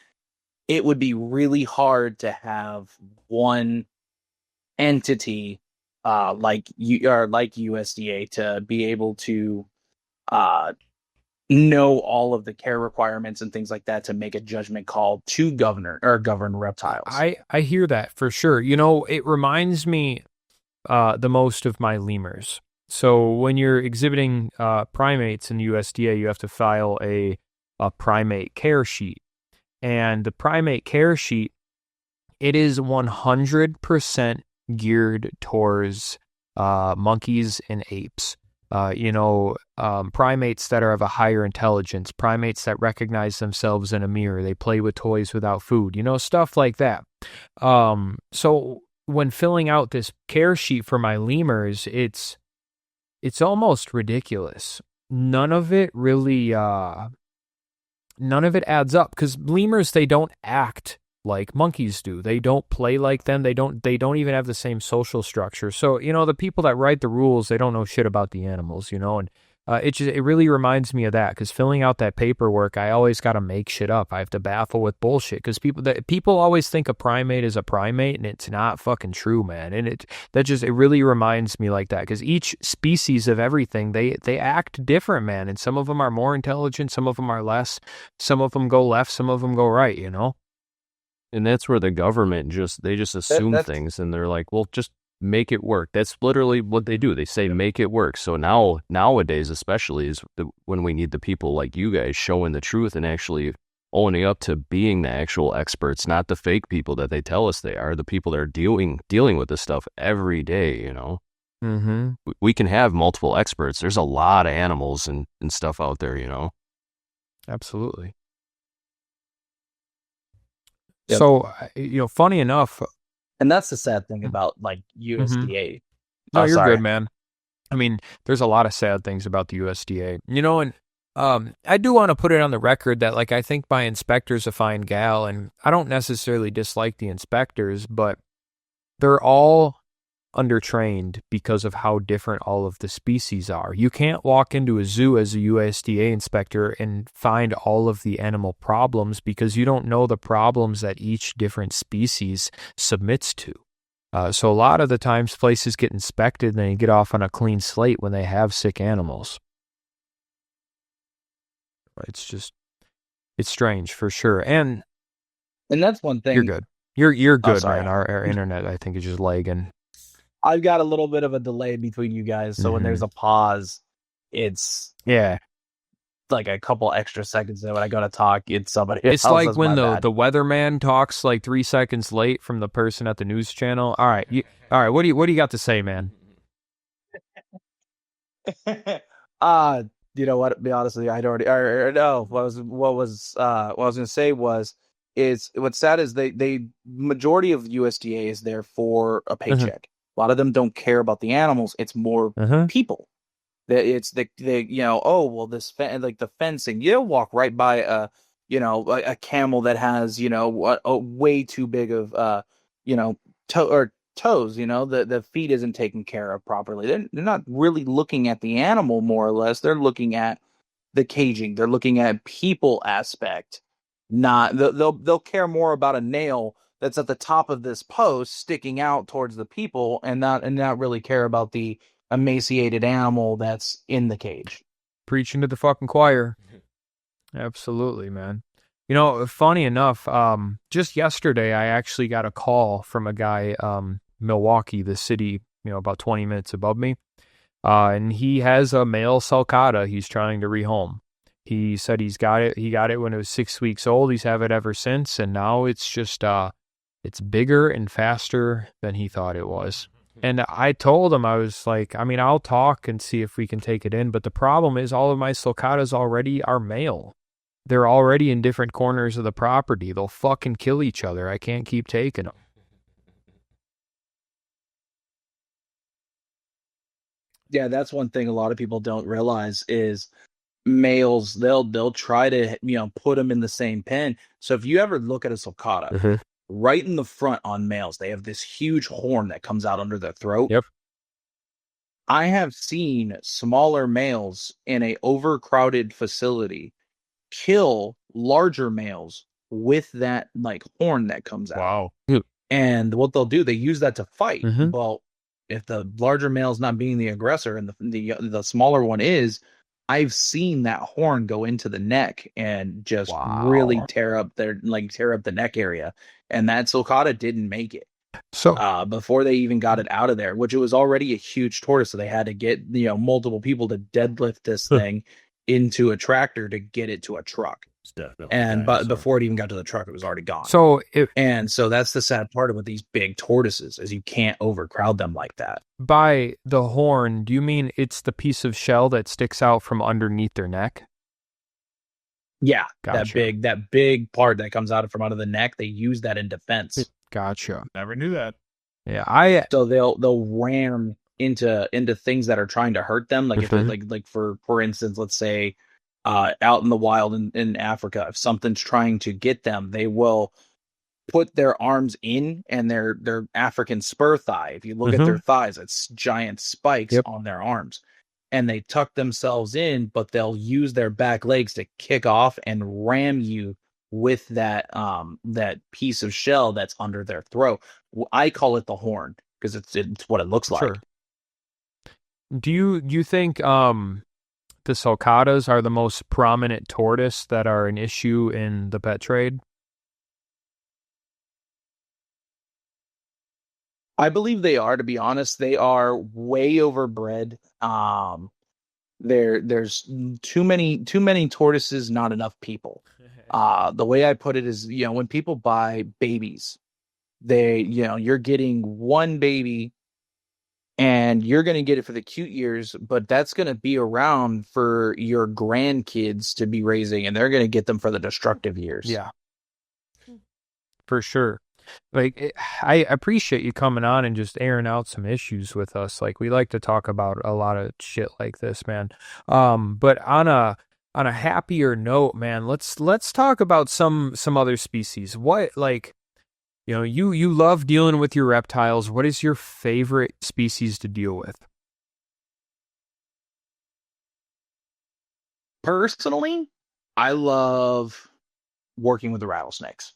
it would be really hard to have one entity like USDA to be able to know all of the care requirements and things like that to make a judgment call to govern reptiles. I hear that for sure. It reminds me the most of my lemurs. So when you're exhibiting primates in the USDA, you have to file a primate care sheet. And the primate care sheet, it is 100% geared towards monkeys and apes. Primates that are of a higher intelligence, primates that recognize themselves in a mirror, they play with toys without food, stuff like that. So when filling out this care sheet for my lemurs, it's almost ridiculous. None of it adds up, because lemurs, they don't act like monkeys do. They don't play like them. They don't even have the same social structure. So, the people that write the rules, they don't know shit about the animals, and it really reminds me of that, because filling out that paperwork, I always got to make shit up. I have to baffle with bullshit, because people always think a primate is a primate, and it's not fucking true, man. And it really reminds me like that, because each species of everything, they act different, man. And some of them are more intelligent, some of them are less, some of them go left, some of them go right, And that's where the government they just assume things, and they're like, well, just make it work. That's literally what they do. They say, make it work. So nowadays, especially, is when we need the people like you guys showing the truth and actually owning up to being the actual experts, not the fake people that they tell us they are, the people that are dealing with this stuff every day, Mm-hmm. We can have multiple experts. There's a lot of animals and stuff out there, Absolutely. Yep. So, funny enough. And that's the sad thing about like USDA. Mm-hmm. No, you're good, man. I mean, there's a lot of sad things about the USDA, and I do want to put it on the record that, like, I think my inspector's a fine gal, and I don't necessarily dislike the inspectors, but they're all undertrained because of how different all of the species are. You can't walk into a zoo as a USDA inspector and find all of the animal problems, because you don't know the problems that each different species submits to. So a lot of the times places get inspected and they get off on a clean slate when they have sick animals. It's strange for sure. And that's one thing. You're good. You're good, man. Our internet, I think, is just lagging. I've got a little bit of a delay between you guys, so when there's a pause, it's like a couple extra seconds. And when I go to talk, it's somebody else. It's like when the weatherman talks like 3 seconds late from the person at the news channel. All right, what do you got to say, man? You know what? To be honest with you, I'd already no. What I was gonna say was, what's sad is they majority of USDA is there for a paycheck. A lot of them don't care about the animals. It's more people. It's the this like the fencing. You'll walk right by a camel that has a way too big of toes. The feet isn't taken care of properly. They're not really looking at the animal, more or less. They're looking at the caging. They're looking at people aspect. Not they'll care more about a nail that's at the top of this post sticking out towards the people, and not really care about the emaciated animal that's in the cage. Preaching to the fucking choir. Absolutely, man. Funny enough, just yesterday I actually got a call from a guy, Milwaukee, the city, about 20 minutes above me, and he has a male sulcata he's trying to rehome. He said he got it when it was 6 weeks old. He's had it ever since, and now it's just it's bigger and faster than he thought it was. And I told him, I was like, I'll talk and see if we can take it in, but the problem is all of my sulcatas already are male. They're already in different corners of the property. They'll fucking kill each other. I can't keep taking them. Yeah, that's one thing a lot of people don't realize is males, they'll try to put them in the same pen. So if you ever look at a sulcata, right in the front on males, they have this huge horn that comes out under their throat. Yep. I have seen smaller males in a overcrowded facility kill larger males with that like horn that comes out. Wow. And what they'll do, they use that to fight. Well, if the larger male is not being the aggressor and the smaller one is, I've seen that horn go into the neck and just really tear up the neck area. And that sulcata didn't make it. So Before they even got it out of there, which it was already a huge tortoise. So they had to get, multiple people to deadlift this thing into a tractor to get it to a truck. But before it even got to the truck, it was already gone. So that's the sad part with these big tortoises is you can't overcrowd them like that. By the horn, do you mean it's the piece of shell that sticks out from underneath their neck? Yeah, Gotcha. that big part that comes out from under the neck, they use that in defense. Gotcha. Never knew that. Yeah, so they'll ram into things that are trying to hurt them. Like if it, like for instance, let's say out in the wild in Africa, if something's trying to get them, they will put their arms in, and their African spur thigh. If you look at their thighs, it's giant spikes on their arms, and they tuck themselves in, but they'll use their back legs to kick off and ram you with that piece of shell that's under their throat. I call it the horn because it's what it looks like. Do you think the sulcatas are the most prominent tortoise that are an issue in the pet trade? I believe they are, to be honest. They are way overbred. There's too many tortoises, not enough people. The way I put it is, when people buy babies, you're getting one baby and you're going to get it for the cute years, but that's going to be around for your grandkids to be raising, and they're going to get them for the destructive years. Yeah, for sure. Like, I appreciate you coming on and just airing out some issues with us. Like, we like to talk about a lot of shit like this, man. But on a happier note, man, let's talk about some other species. What, like, you love dealing with your reptiles. What is your favorite species to deal with? Personally, I love working with the rattlesnakes.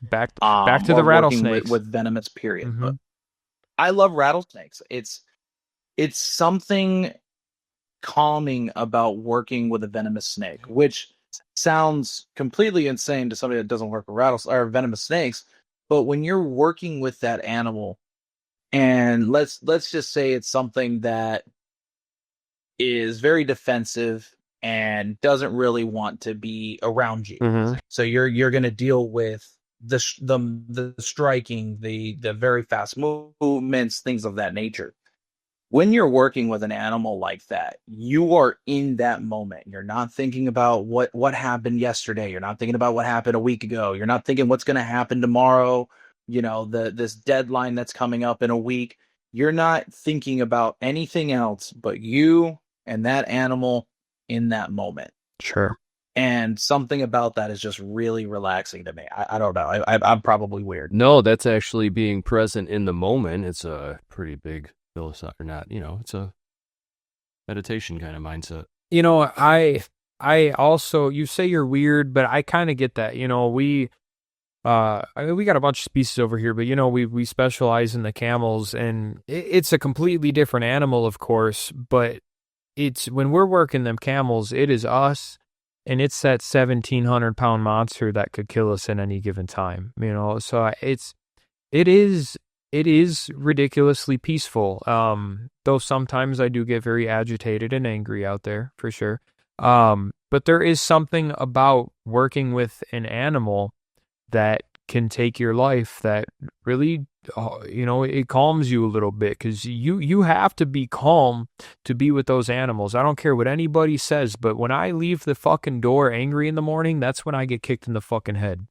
Back to the rattlesnakes with venomous period. But I love rattlesnakes. It's something calming about working with a venomous snake, which sounds completely insane to somebody that doesn't work with venomous snakes. But when you're working with that animal, and let's just say it's something that is very defensive and doesn't really want to be around you, so you're going to deal with the striking, the very fast movements, things of that nature. When you're working with an animal like that, you are in that moment. You're not thinking about what happened yesterday. You're not thinking about what happened a week ago. You're not thinking what's going to happen tomorrow. This deadline that's coming up in a week. You're not thinking about anything else but you and that animal in that moment. Sure. And something about that is just really relaxing to me. I don't know. I'm probably weird. No, that's actually being present in the moment. It's a pretty big philosophy, or not. It's a meditation kind of mindset. I also, you say you're weird, but I kind of get that. We got a bunch of species over here, but we specialize in the camels, and it's a completely different animal, of course. But it's when we're working them camels, it is us. And it's that 1,700-pound monster that could kill us at any given time, So it is ridiculously peaceful. Though sometimes I do get very agitated and angry out there, for sure. But there is something about working with an animal that can take your life that really, it calms you a little bit, because you have to be calm to be with those animals. I don't care what anybody says, but when I leave the fucking door angry in the morning, that's when I get kicked in the fucking head.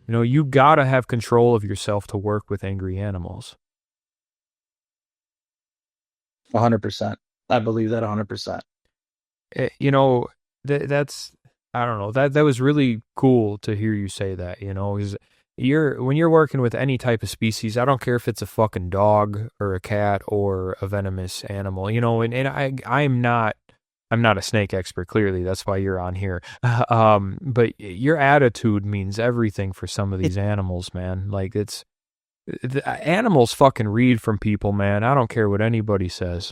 You gotta have control of yourself to work with angry animals. 100%. I believe that 100%. That's, I don't know, that was really cool to hear you say that, because when you're working with any type of species, I don't care if it's a fucking dog or a cat or a venomous animal, and I'm not a snake expert, clearly. That's why you're on here. But your attitude means everything for some of these animals, man. Like, the animals fucking read from people, man. I don't care what anybody says.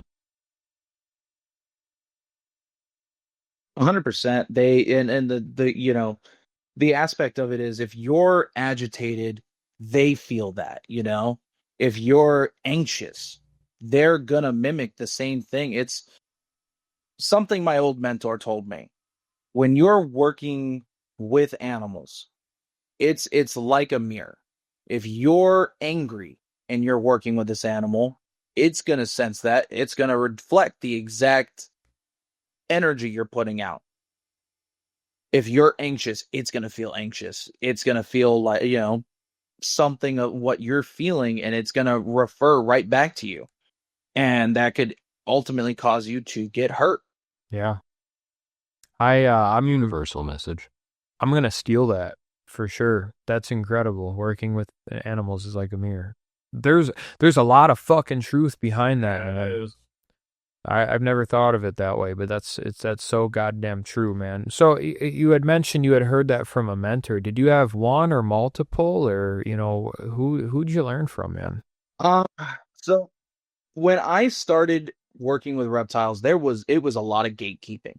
100%. And the the aspect of it is, if you're agitated, they feel that, if you're anxious, they're gonna mimic the same thing. It's something my old mentor told me. When you're working with animals, it's like a mirror. If you're angry and you're working with this animal, it's gonna sense that. It's gonna reflect the exact energy you're putting out. If you're anxious, it's going to feel anxious. It's going to feel like, something of what you're feeling, and it's going to refer right back to you. And that could ultimately cause you to get hurt. Yeah. I'm universal message. I'm going to steal that for sure. That's incredible. Working with animals is like a mirror. There's a lot of fucking truth behind that. Yeah, I've never thought of it that way, but that's so goddamn true, man. So you had mentioned you had heard that from a mentor. Did you have one or multiple, or who'd you learn from, man? So when I started working with reptiles, it was a lot of gatekeeping.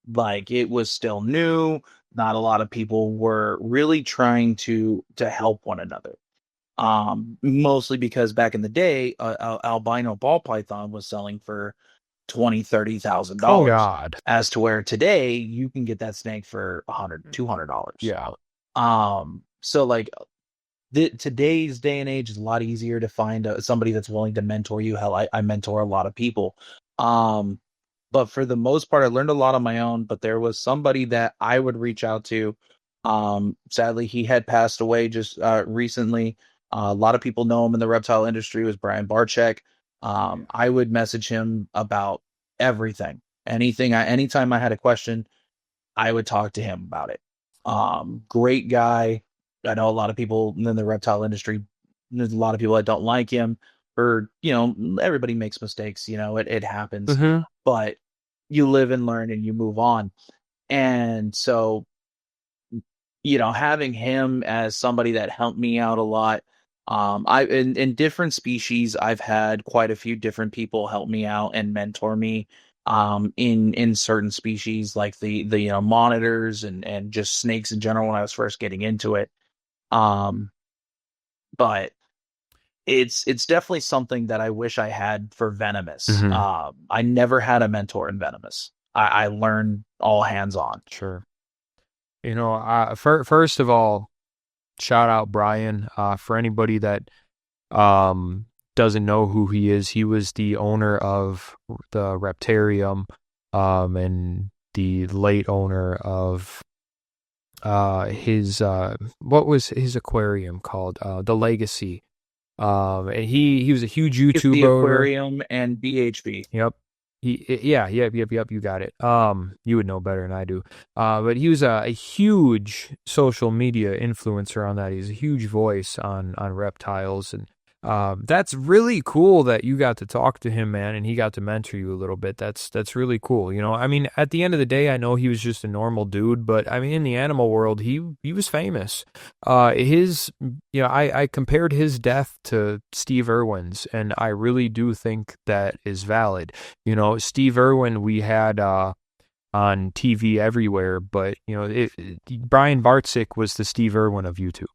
Like, it was still new. Not a lot of people were really trying to help one another. Mostly because back in the day, albino ball python was selling for $20,000-$30,000. Oh God! As to where today you can get that snake for $100-$200. Yeah. So like, today's day and age is a lot easier to find somebody that's willing to mentor you. Hell, I mentor a lot of people. But for the most part, I learned a lot on my own. But there was somebody that I would reach out to. Sadly, he had passed away just recently. A lot of people know him in the reptile industry. Was Brian Barczyk. I would message him about everything, anytime I had a question, I would talk to him about it. Great guy. I know a lot of people in the reptile industry. There's a lot of people that don't like him, or everybody makes mistakes. It happens, Mm-hmm. but you live and learn and you move on. And so, having him as somebody that helped me out a lot. In different species, I've had quite a few different people help me out and mentor me. In certain species, like the monitors and just snakes in general when I was first getting into it. But it's definitely something that I wish I had for venomous. Mm-hmm. I never had a mentor in venomous. I learned all hands on. Sure. First of all, shout out Brian. For anybody that doesn't know who he is, he was the owner of the Reptarium, and the late owner of his what was his aquarium called? The Legacy. And he was a huge YouTuber. The aquarium and BHB. Yep. Yep. You got it. You would know better than I do. But he was a huge social media influencer on that. He's a huge voice on reptiles, and that's really cool that you got to talk to him, man, and he got to mentor you a little bit. That's really cool. I mean, at the end of the day, I know he was just a normal dude, but I mean, in the animal world, he was famous. I compared his death to Steve Irwin's, and I really do think that is valid. Steve Irwin, we had on TV everywhere, but Brian Barczyk was the Steve Irwin of YouTube.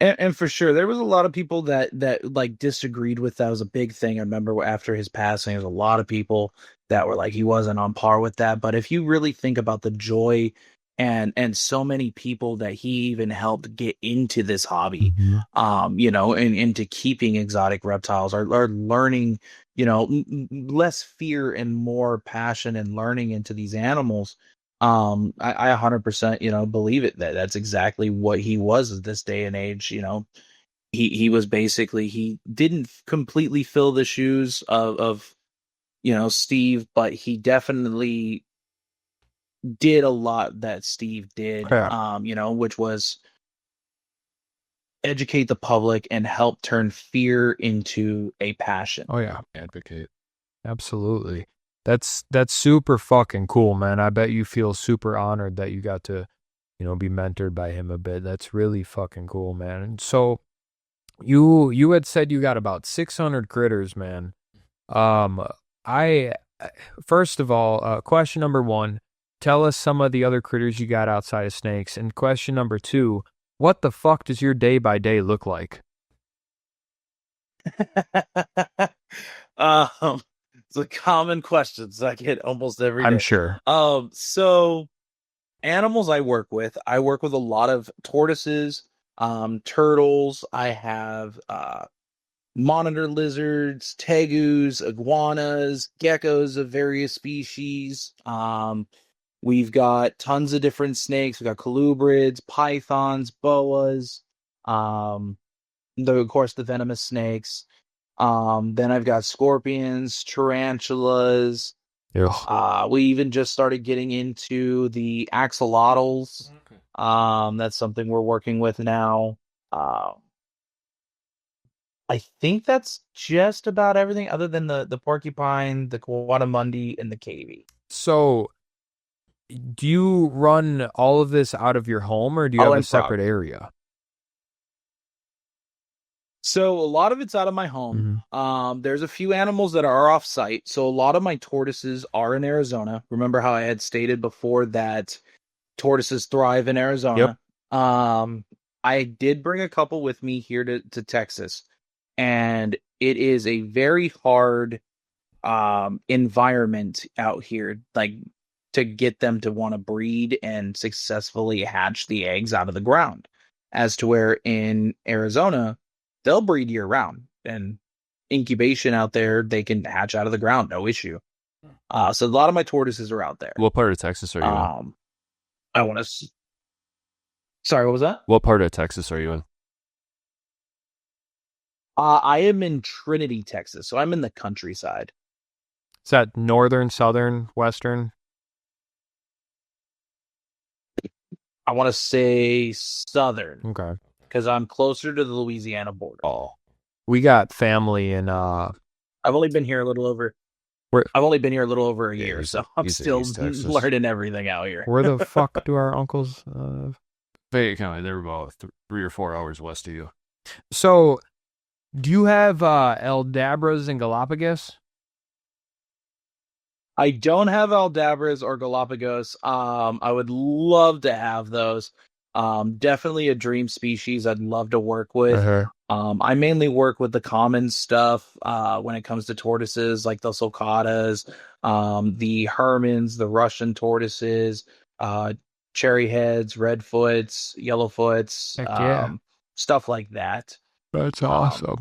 And for sure, there was a lot of people that like disagreed with that. Was a big thing. I remember after his passing, there's a lot of people that were like he wasn't on par with that. But if you really think about the joy and so many people that he even helped get into this hobby, and into keeping exotic reptiles, are learning, less fear and more passion and learning into these animals. I 100%, believe it, that's exactly what he was at this day and age. He was basically, he didn't completely fill the shoes of Steve, but he definitely did a lot that Steve did, which was educate the public and help turn fear into a passion. Oh yeah, advocate. Absolutely. That's super fucking cool, man. I bet you feel super honored that you got to, be mentored by him a bit. That's really fucking cool, man. And so you had said you got about 600 critters, man. First of all, question number one, tell us some of the other critters you got outside of snakes. And question number two, what the fuck does your day by day look like? It's a common question I get almost every day. I'm sure. So animals I work with a lot of tortoises, turtles. I have monitor lizards, tegus, iguanas, geckos of various species. We've got tons of different snakes. We've got colubrids, pythons, boas, of course the venomous snakes. Then I've got scorpions, tarantulas. We even just started getting into the axolotls. That's something we're working with now. I think that's just about everything other than the porcupine, the coatimundi, and the cavy. So, do you run all of this out of your home, or do you have a separate area? So a lot of it's out of my home. There's a few animals that are off site. So a lot of my tortoises are in Arizona. Remember how I had stated before that tortoises thrive in Arizona? Yep. I did bring a couple with me here to Texas, and it is a very hard environment out here, like to get them to want to breed and successfully hatch the eggs out of the ground. As to where in Arizona, they'll breed year round, and incubation out there, they can hatch out of the ground, no issue. So a lot of my tortoises are out there. What part of Texas are you in? I want to. Sorry, what was that? What part of Texas are you in? I am in Trinity, Texas, so I'm in the countryside. Is that northern, southern, western? I want to say southern. Okay. Because I'm closer to the Louisiana border. Oh. We got family in I've only been here a little over a year, so I'm still learning everything out here. Where the fuck do our uncles Fayette County, they're about 3 or 4 hours west of you. So, do you have Aldabras and Galapagos? I don't have Aldabras or Galapagos. I would love to have those. Definitely a dream species I'd love to work with. I mainly work with the common stuff when it comes to tortoises, like the sulcatas, the hermins, the Russian tortoises, cherry heads, redfoots, yellowfoots, stuff like that. That's awesome.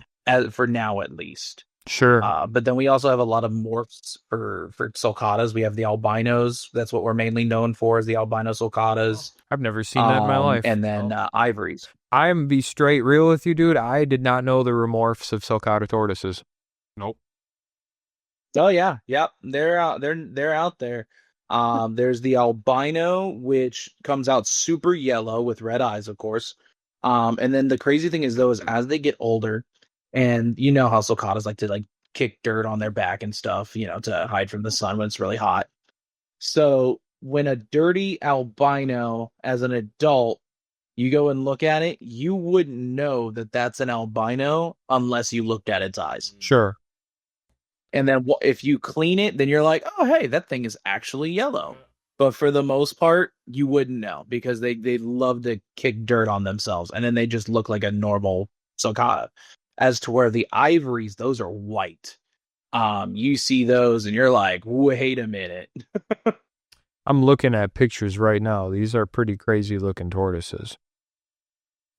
For now, at least. Sure. But then we also have a lot of morphs for sulcatas. We have the albinos. That's what we're mainly known for, is the albino sulcatas. I've never seen that in my life. And then ivories. I'm be straight real with you, dude. I did not know there were morphs of sulcata tortoises. Nope. Oh yeah, yep. They're out. They're out there. There's the albino, which comes out super yellow with red eyes, of course. And then the crazy thing is, though, is as they get older, and you know how sulcatas like to kick dirt on their back and stuff, to hide from the sun when it's really hot. So when a dirty albino as an adult, you go and look at it, you wouldn't know that that's an albino unless you looked at its eyes. Sure. And then if you clean it, then you're like, oh, hey, that thing is actually yellow. But for the most part, you wouldn't know because they love to kick dirt on themselves. And then they just look like a normal sulcata. As to where the ivories, those are white. You see those and you're like, wait a minute. I'm looking at pictures right now. These are pretty crazy looking tortoises.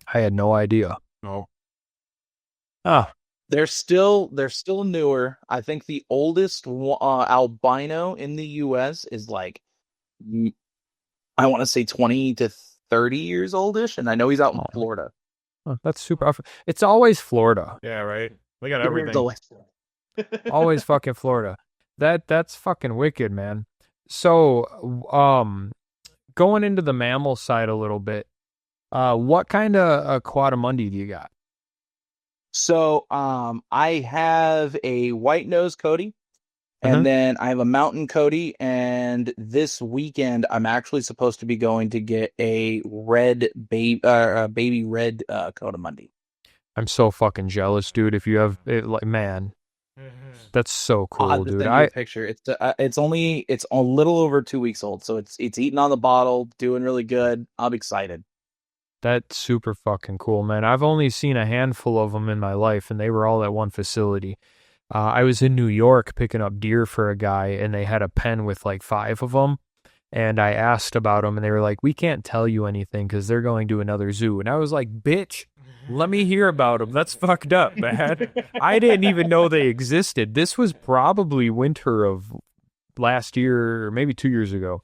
I had no idea. No. They're still newer. I think the oldest albino in the U.S. is I want to say 20 to 30 years oldish, and I know he's out in Florida. Oh, that's super awesome. It's always Florida. Yeah, right. They got everything. Always fucking Florida. That's fucking wicked, man. So, going into the mammal side a little bit, what kind of coatimundi do you got? So, I have a white nose Cody, and then I have a mountain Cody, and this weekend I'm actually supposed to be going to get a baby red coatimundi. I'm so fucking jealous, dude. If you have it, man. That's so I'll cool, have to dude. send you a picture. It's a little over 2 weeks old, so it's eating on the bottle, doing really good. I'm excited. That's super fucking cool, man. I've only seen a handful of them in my life, and they were all at one facility. I was in New York picking up deer for a guy, and they had a pen with like 5 of them. And I asked about them, and they were like, "We can't tell you anything because they're going to another zoo." And I was like, "Bitch, let me hear about them. That's fucked up, man." I didn't even know they existed. This was probably winter of last year, or maybe 2 years ago.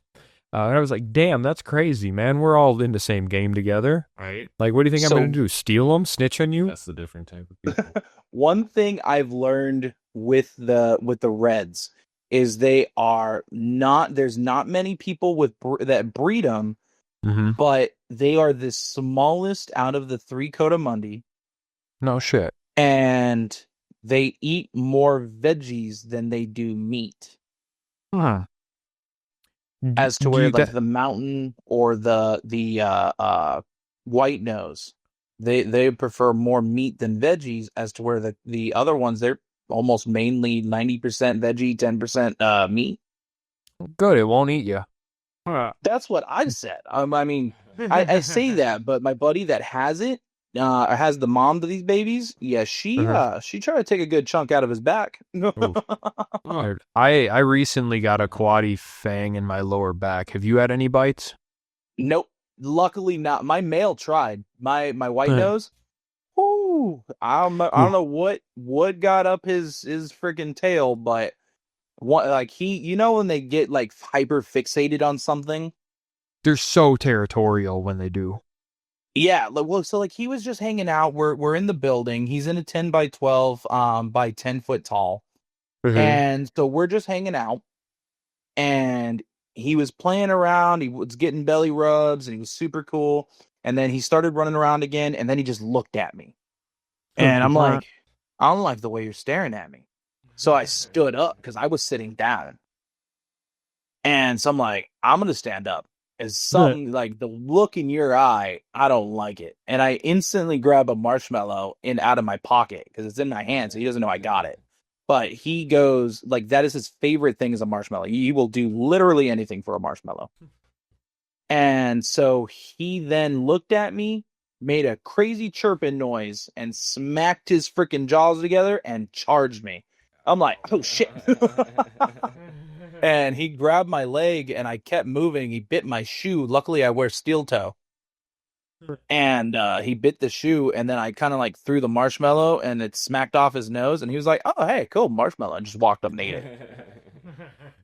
And I was like, "Damn, that's crazy, man. We're all in the same game together." Right. Like, what do you think I'm So- going to do? Steal them? Snitch on you? That's the different type of people. One thing I've learned with the Reds is they are not. There's not many people that breed them, Mm-hmm. but they are the smallest out of the 3 Cotamundi, No shit. and they eat more veggies than they do meat. Huh. As to where like the mountain or the white nose, they prefer more meat than veggies. As to where the other ones, they're almost mainly 90% veggie, 10% meat. Good, it won't eat you. That's what I said. I mean, I say that, but my buddy that has it, has the mom to these babies. Yeah, she tried to take a good chunk out of his back. I recently got a quaddy fang in my lower back. Have you had any bites? Nope. Luckily not. My male tried. My white nose. Ooh, I don't know what got up his freaking tail, but like when they get like hyper fixated on something. They're so territorial when they do. Yeah, so he was just hanging out. We're in the building. He's in a 10 by 12 by 10 foot tall. And so we're just hanging out, and he was playing around. He was getting belly rubs, and he was super cool. And then he started running around again, and then he just looked at me. And I'm like, I don't like the way you're staring at me. So I stood up because I was sitting down. And so I'm like, I'm going to stand up. It's something like the look in your eye, I don't like it. And I instantly grab a marshmallow out of my pocket because it's in my hand, so he doesn't know I got it. But he goes, like, that is his favorite thing is a marshmallow. He will do literally anything for a marshmallow. And so he then looked at me, made a crazy chirping noise, and smacked his freaking jaws together and charged me. I'm like, oh shit. And he grabbed my leg, and I kept moving. He bit my shoe. Luckily, I wear steel toe. And he bit the shoe, and then I kind of like threw the marshmallow, and it smacked off his nose. And he was like, "Oh, hey, cool marshmallow!" And just walked up and ate it.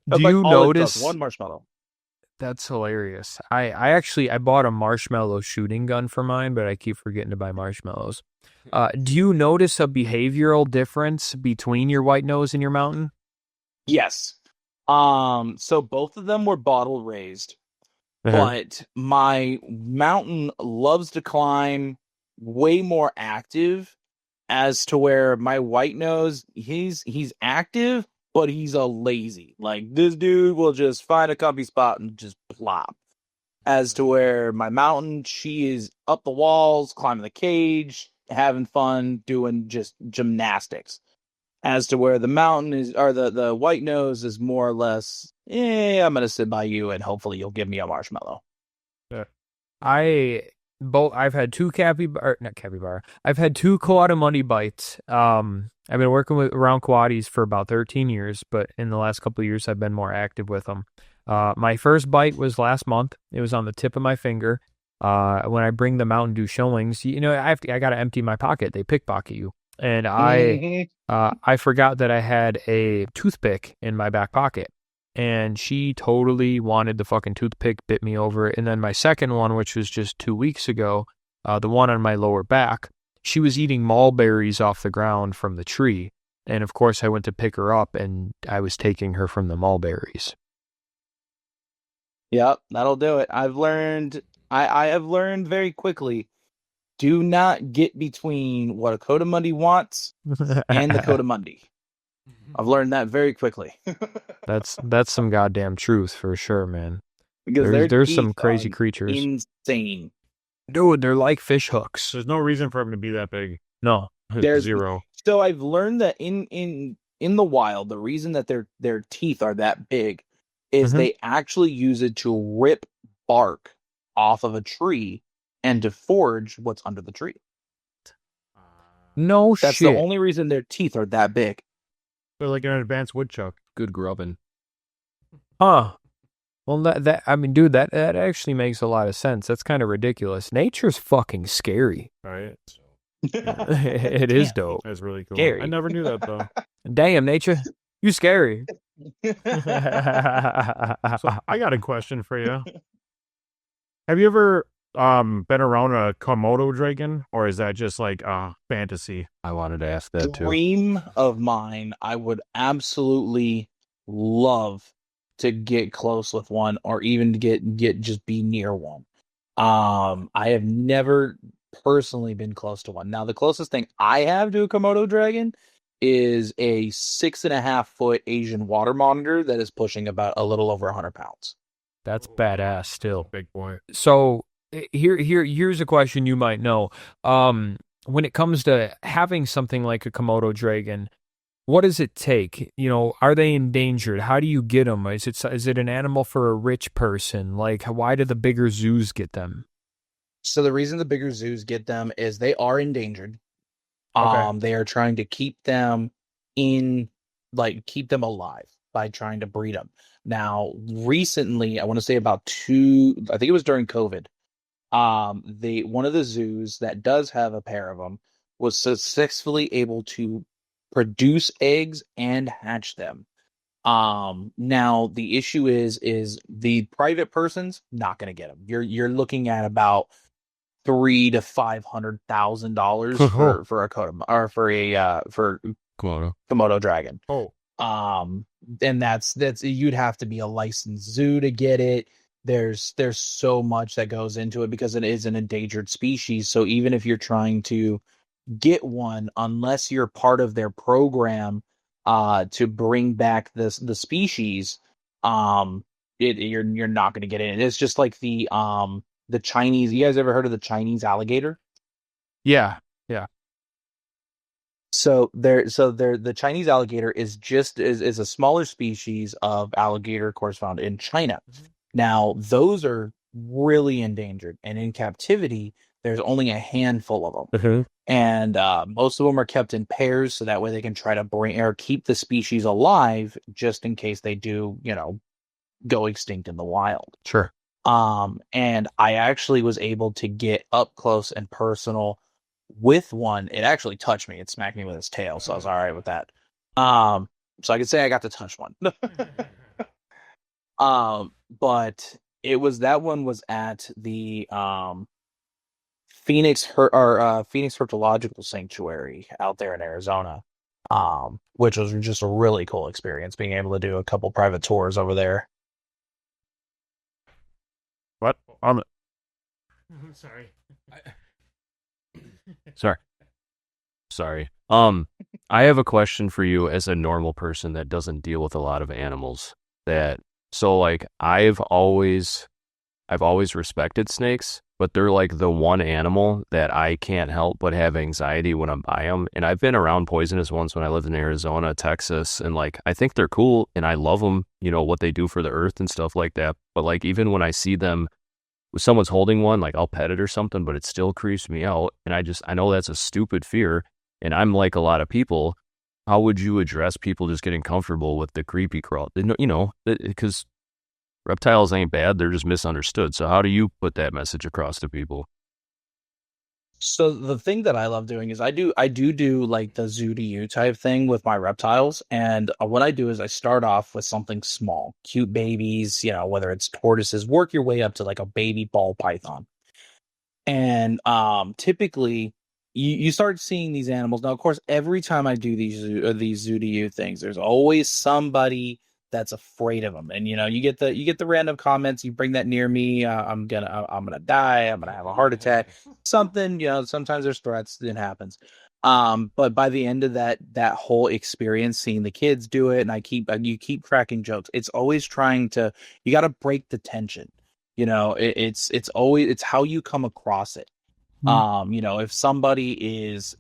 Do you notice one marshmallow? That's hilarious. I bought a marshmallow shooting gun for mine, but I keep forgetting to buy marshmallows. Do you notice a behavioral difference between your white nose and your mountain? Yes. So both of them were bottle raised. But my mountain loves to climb, way more active, as to where my white nose, he's active, but he's a lazy. Like, this dude will just find a comfy spot and just plop. As to where my mountain, she is up the walls, climbing the cage, having fun, doing just gymnastics. As to where the mountain is, or the white nose is more or less, I'm gonna sit by you and hopefully you'll give me a marshmallow. I've had two not capybara. I've had two coatimundi bites. I've been working around coatis for about 13 years, but in the last couple of years I've been more active with them. My first bite was last month. It was on the tip of my finger. When I bring the Mountain Dew showings, I got to empty my pocket. They pickpocket you. And I forgot that I had a toothpick in my back pocket, and she totally wanted the fucking toothpick, bit me over it. And then my second one, which was just 2 weeks ago, the one on my lower back, she was eating mulberries off the ground from the tree. And of course I went to pick her up, and I was taking her from the mulberries. Yep, that'll do it. I have learned very quickly, do not get between what a coatimundi wants and the coatimundi. I've learned that very quickly. That's some goddamn truth for sure, man. Because there's some crazy creatures. Insane. Dude, they're like fish hooks. There's no reason for them to be that big. No. There's zero. So I've learned that in in the wild, the reason that their teeth are that big is Mhm. they actually use it to rip bark off of a tree and to forage what's under the tree. No That's the shit. only reason their teeth are that big. They're like an advanced woodchuck. Good grubbing. Huh. Well, that I mean, dude, that actually makes a lot of sense. That's kind of ridiculous. Nature's fucking scary. Right. It is Damn. dope. That's really cool. Scary. I never knew that though. Damn, nature, you scary. So I got a question for you. Have you ever been around a Komodo dragon, or is that just like fantasy? I wanted to ask that too. Dream of mine. I would absolutely love to get close with one, or even to get just be near one. I have never personally been close to one. Now, the closest thing I have to a Komodo dragon is a 6.5-foot Asian water monitor that is pushing about a little over 100 pounds. That's badass still. Big boy. So here's a question you might know. When it comes to having something like a Komodo dragon, what does it take? You know, are they endangered? How do you get them? Is it an animal for a rich person? Like, why do the bigger zoos get them? So the reason the bigger zoos get them is they are endangered. Okay. They are trying to keep them keep them alive by trying to breed them. Now, recently, I want to say I think it was during COVID. One of the zoos that does have a pair of them was successfully able to produce eggs and hatch them. Now the issue is the private person's not going to get them. You're looking at about $300,000 to $500,000 for a Komodo, or for Komodo dragon. Oh. And that's you'd have to be a licensed zoo to get it. There's so much that goes into it because it is an endangered species. So even if you're trying to get one, unless you're part of their program to bring back the species, you're not going to get it. It's just like the Chinese. You guys ever heard of the Chinese alligator? Yeah. So the Chinese alligator is a smaller species of alligator, of course, found in China. Now, those are really endangered, and in captivity, there's only a handful of them. And most of them are kept in pairs, so that way they can try to bring or keep the species alive, just in case they do, go extinct in the wild. Sure. And I actually was able to get up close and personal with one. It actually touched me. It smacked me with its tail, so I was all right with that. So I could say I got to touch one. But that one was at the Phoenix Herpetological Sanctuary out there in Arizona, which was just a really cool experience, being able to do a couple private tours over there. What? I'm sorry. Sorry. I have a question for you as a normal person that doesn't deal with a lot of animals. I've always respected snakes, but they're like the one animal that I can't help but have anxiety when I'm by them. And I've been around poisonous ones when I lived in Arizona, Texas, and I think they're cool and I love them, what they do for the earth and stuff like that. But even when I see them, if someone's holding one, I'll pet it or something, but it still creeps me out. And I know that's a stupid fear. And I'm like a lot of people. How would you address people just getting comfortable with the creepy crawl? Because reptiles ain't bad, they're just misunderstood. So how do you put that message across to people? So the thing that I love doing is I do like the zoo to you type thing with my reptiles. And what I do is I start off with something small, cute babies, whether it's tortoises, work your way up to like a baby ball python. And typically you start seeing these animals. Now, of course, every time I do these zoo to you things, there's always somebody that's afraid of them. And you get the random comments. You bring that near me, I'm gonna die. I'm gonna have a heart attack. Something. Sometimes there's threats. It happens. But by the end of that whole experience, seeing the kids do it, and you keep cracking jokes. It's always you got to break the tension. It's how you come across it. You know, if somebody is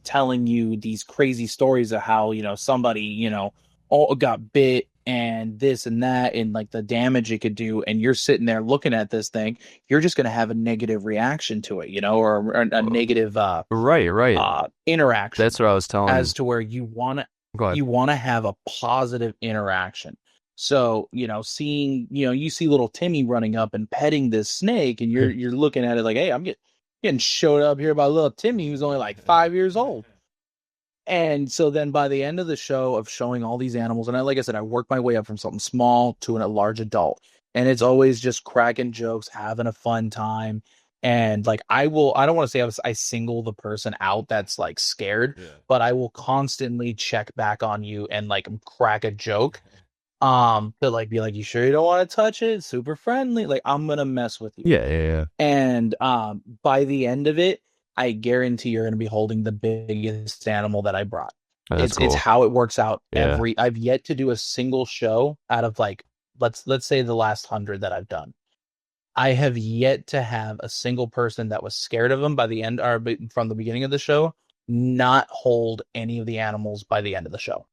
telling you these crazy stories of how, you know, somebody, you know, all got bit and this and that and like the damage it could do, and you're sitting there looking at this thing, you're just going to have a negative reaction to it, you know, or a negative Right. interaction, That's what I was telling. as to where Go ahead. you want to have a positive interaction. So, you know, seeing, you know, you see little Timmy running up and petting this snake, and you're looking at it like, hey, I'm getting showed up here by little Timmy who's only like 5 years old. And so then by the end of the show of showing all these animals, and like I said, I work my way up from something small to a large adult. And it's always just cracking jokes, having a fun time. And like I don't want to say I single the person out that's like scared, but I will constantly check back on you and like crack a joke. To like be like, you sure you don't want to touch it? It's super friendly. Like I'm gonna mess with you. Yeah. And by the end of it, I guarantee you're going to be holding the biggest animal that I brought. That's It's cool. how it works out. Yeah. I've yet to do a single show out of like let's say the last 100 that I've done. I have yet to have a single person that was scared of them by the end, or from the beginning of the show, not hold any of the animals by the end of the show.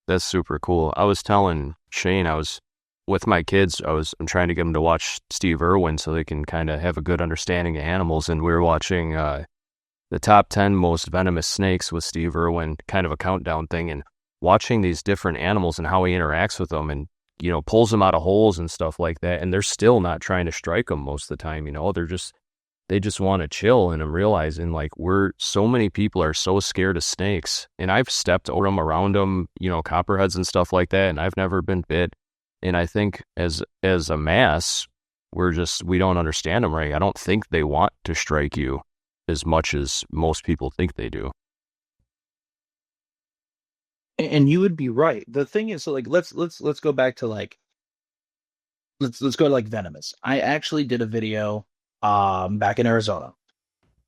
That's super cool. I was telling Shane, I was with my kids, I'm trying to get them to watch Steve Irwin so they can kind of have a good understanding of animals. And we were watching the top 10 most venomous snakes with Steve Irwin, kind of a countdown thing, and watching these different animals and how he interacts with them and, you know, pulls them out of holes and stuff like that. And they're still not trying to strike them most of the time, you know, they just want to chill. And I'm realizing like so many people are so scared of snakes, and I've stepped over them, around them, you know, copperheads and stuff like that. And I've never been bit. And I think as a mass, we don't understand them right. I don't think they want to strike you as much as most people think they do. And you would be right. The thing is, so like let's go back to like let's go to like venomous. I actually did a video back in Arizona.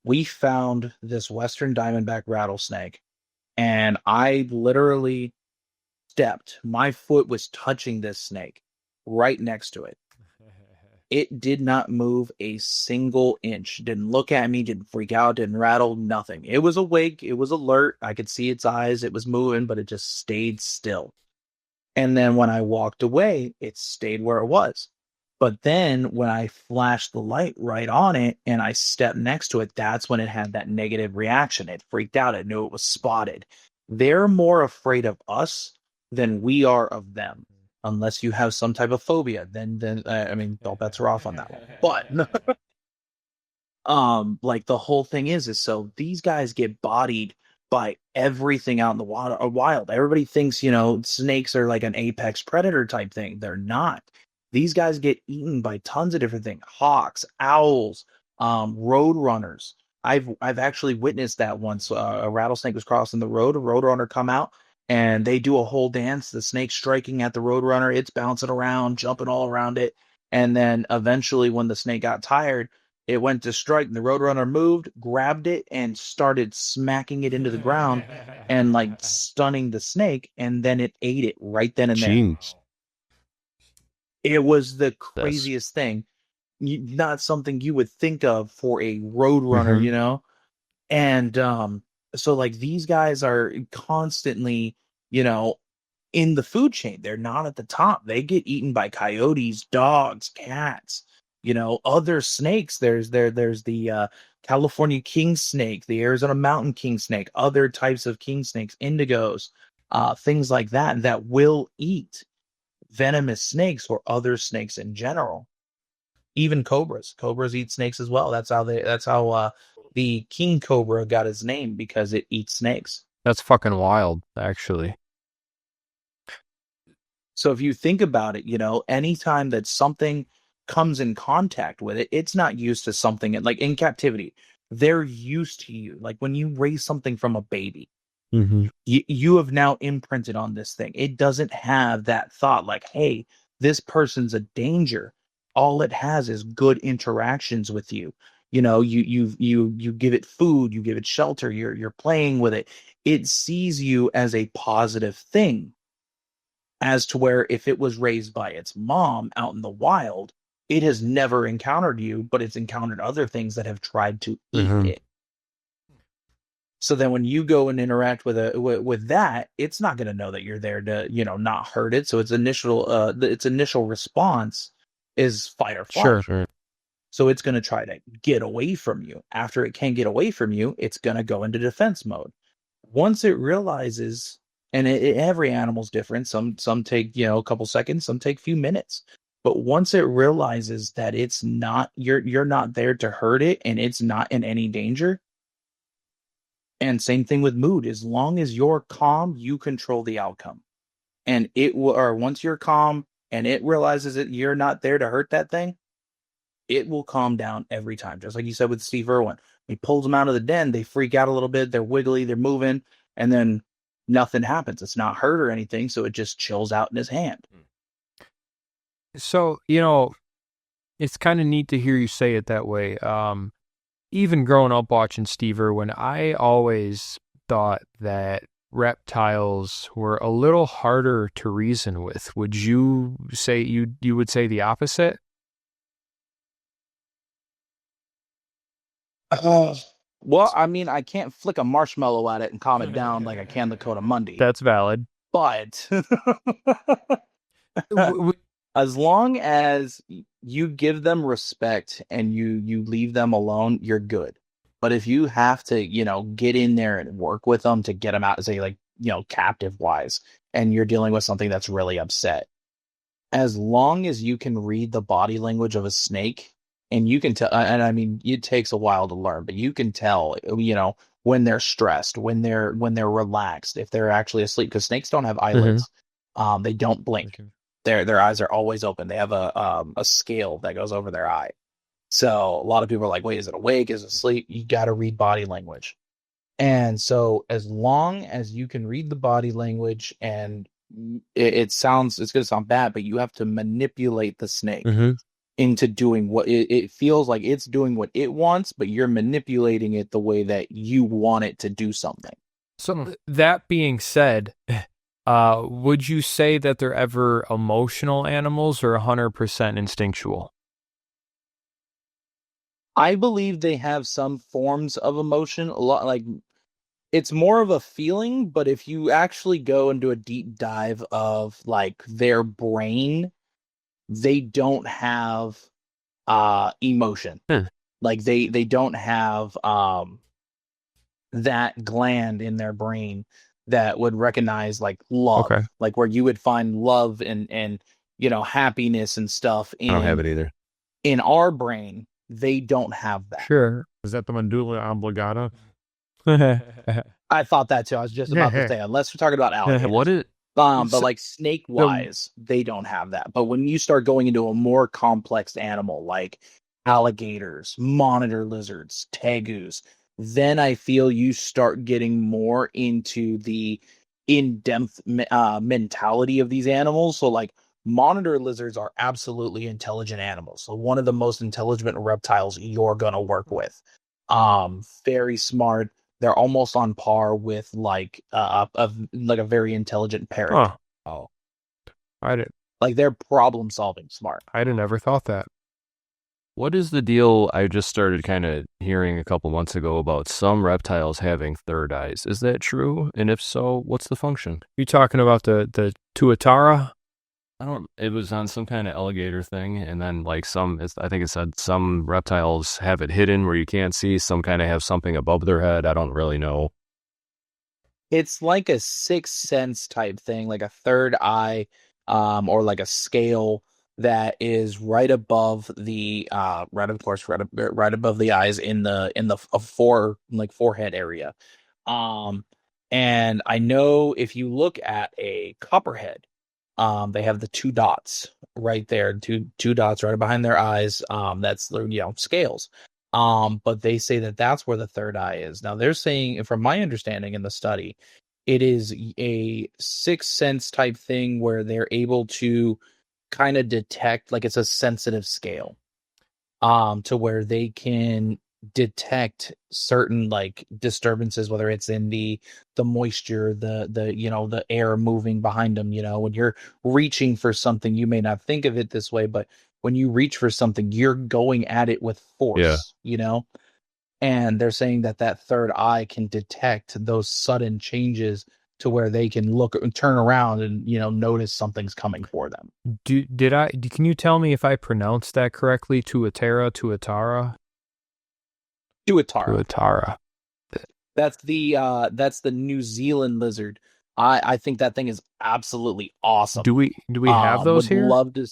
We found this western diamondback rattlesnake, and I literally my foot was touching this snake right next to it. It did not move a single inch. Didn't look at me, didn't freak out, didn't rattle, nothing. It was awake, it was alert. I could see its eyes, it was moving, but it just stayed still. And then when I walked away, it stayed where it was. But then when I flashed the light right on it and I stepped next to it, that's when it had that negative reaction. It freaked out. It knew it was spotted. They're more afraid of us than we are of them. Unless you have some type of phobia, then I mean, all bets are off on that one. But like the whole thing is so these guys get bodied by everything out in the wild. Everybody thinks, you know, snakes are like an apex predator type thing. They're not. These guys get eaten by tons of different things: hawks, owls, road runners. I've actually witnessed that once. A rattlesnake was crossing the road. A road runner come out, and they do a whole dance. The snake striking at the road runner. It's bouncing around, jumping all around it, and then eventually, when the snake got tired, it went to strike. The road runner moved, grabbed it, and started smacking it into the ground, and like stunning the snake. And then it ate it right then and there. Jeez. It was the craziest thing. Not something you would think of for a road runner, you know? And so like these guys are constantly, you know, in the food chain. They're not at the top. They get eaten by coyotes, dogs, cats, you know, other snakes. There's the California king snake, the Arizona mountain king snake, other types of king snakes, indigos, things like that will eat venomous snakes or other snakes in general. Even cobras. Cobras eat snakes as well. That's how the king cobra got his name, because it eats snakes. That's fucking wild, actually. So if you think about it, you know, anytime that something comes in contact with it, it's not used to something. Like in captivity, they're used to you. Like when you raise something from a baby, you have now imprinted on this thing. It doesn't have that thought like, hey, this person's a danger. All it has is good interactions with you. You know, you give it food, you give it shelter, you're playing with it. It sees you as a positive thing. As to where if it was raised by its mom out in the wild, it has never encountered you, but it's encountered other things that have tried to eat it. So then when you go and interact with that, it's not going to know that you're there to, not hurt it. So its initial response is fight or flight. Sure. So it's going to try to get away from you. After it can't get away from you, it's going to go into defense mode. Once it realizes, and every animal's different. Some take, a couple seconds, some take a few minutes. But once it realizes that it's not, you're not there to hurt it and it's not in any danger. And same thing with mood. As long as you're calm, you control the outcome. And it will, or once you're calm and it realizes that you're not there to hurt that thing, it will calm down every time. Just like you said with Steve Irwin. He pulls them out of the den, they freak out a little bit, they're wiggly, they're moving, and then nothing happens. It's not hurt or anything, so it just chills out in his hand. So, it's kind of neat to hear you say it that way. Even growing up watching Steve Irwin, I always thought that reptiles were a little harder to reason with. Would you say you would say the opposite? Well, I mean, I can't flick a marshmallow at it and calm it down like I can the Coda Mundi. That's valid. But as long as you give them respect and you leave them alone, you're good. But if you have to, get in there and work with them to get them out, say like, captive wise, and you're dealing with something that's really upset, as long as you can read the body language of a snake, and you can tell, and I mean, it takes a while to learn, but you can tell, when they're stressed, when they're relaxed, if they're actually asleep, because snakes don't have eyelids. They don't blink. Okay. Their eyes are always open. They have a scale that goes over their eye. So a lot of people are like, wait, is it awake? Is it asleep? You got to read body language. And so as long as you can read the body language, and it's going to sound bad, but you have to manipulate the snake into doing what it feels like it's doing what it wants, but you're manipulating it the way that you want it to do something. So that being said, would you say that they're ever emotional animals or 100% instinctual? I believe they have some forms of emotion. A lot, like, it's more of a feeling, but if you actually go and do a deep dive of like their brain, they don't have emotion. Like they don't have that gland in their brain that would recognize like love. Okay. Like where you would find love and happiness and stuff in, I don't have it either. In our brain, they don't have that. Sure. Is that the medulla oblongata? I thought that too. I was just about to say, unless we're talking about alligators. What is But like snake wise, they don't have that. But when you start going into a more complex animal like alligators, monitor lizards, tegus, then I feel you start getting more into the in-depth mentality of these animals. So like monitor lizards are absolutely intelligent animals. So one of the most intelligent reptiles you're going to work with. Very smart. They're almost on par with like a very intelligent parrot. Huh. Oh, Like they're problem solving smart. I'd have never thought that. What is the deal? I just started kind of hearing a couple months ago about some reptiles having third eyes. Is that true? And if so, what's the function? You talking about the tuatara? It was on some kind of alligator thing, and then like I think it said some reptiles have it hidden where you can't see, some kind of have something above their head. I don't really know. It's like a sixth sense type thing, like a third eye, or like a scale that is right above the right above the eyes in the forehead area. And I know if you look at a copperhead, they have the two dots right there, two dots right behind their eyes. That's scales. But they say that that's where the third eye is. Now they're saying, from my understanding in the study, it is a sixth sense type thing where they're able to kind of detect, like it's a sensitive scale, to where they can detect certain like disturbances, whether it's in the moisture, the air moving behind them. When you're reaching for something, you may not think of it this way, but when you reach for something, you're going at it with force. And they're saying that that third eye can detect those sudden changes to where they can look and turn around and, notice something's coming for them. Can you tell me if I pronounced that correctly? Tuatara? Tuatara. That's the New Zealand lizard. I think that thing is absolutely awesome. Do we have those here? Would love to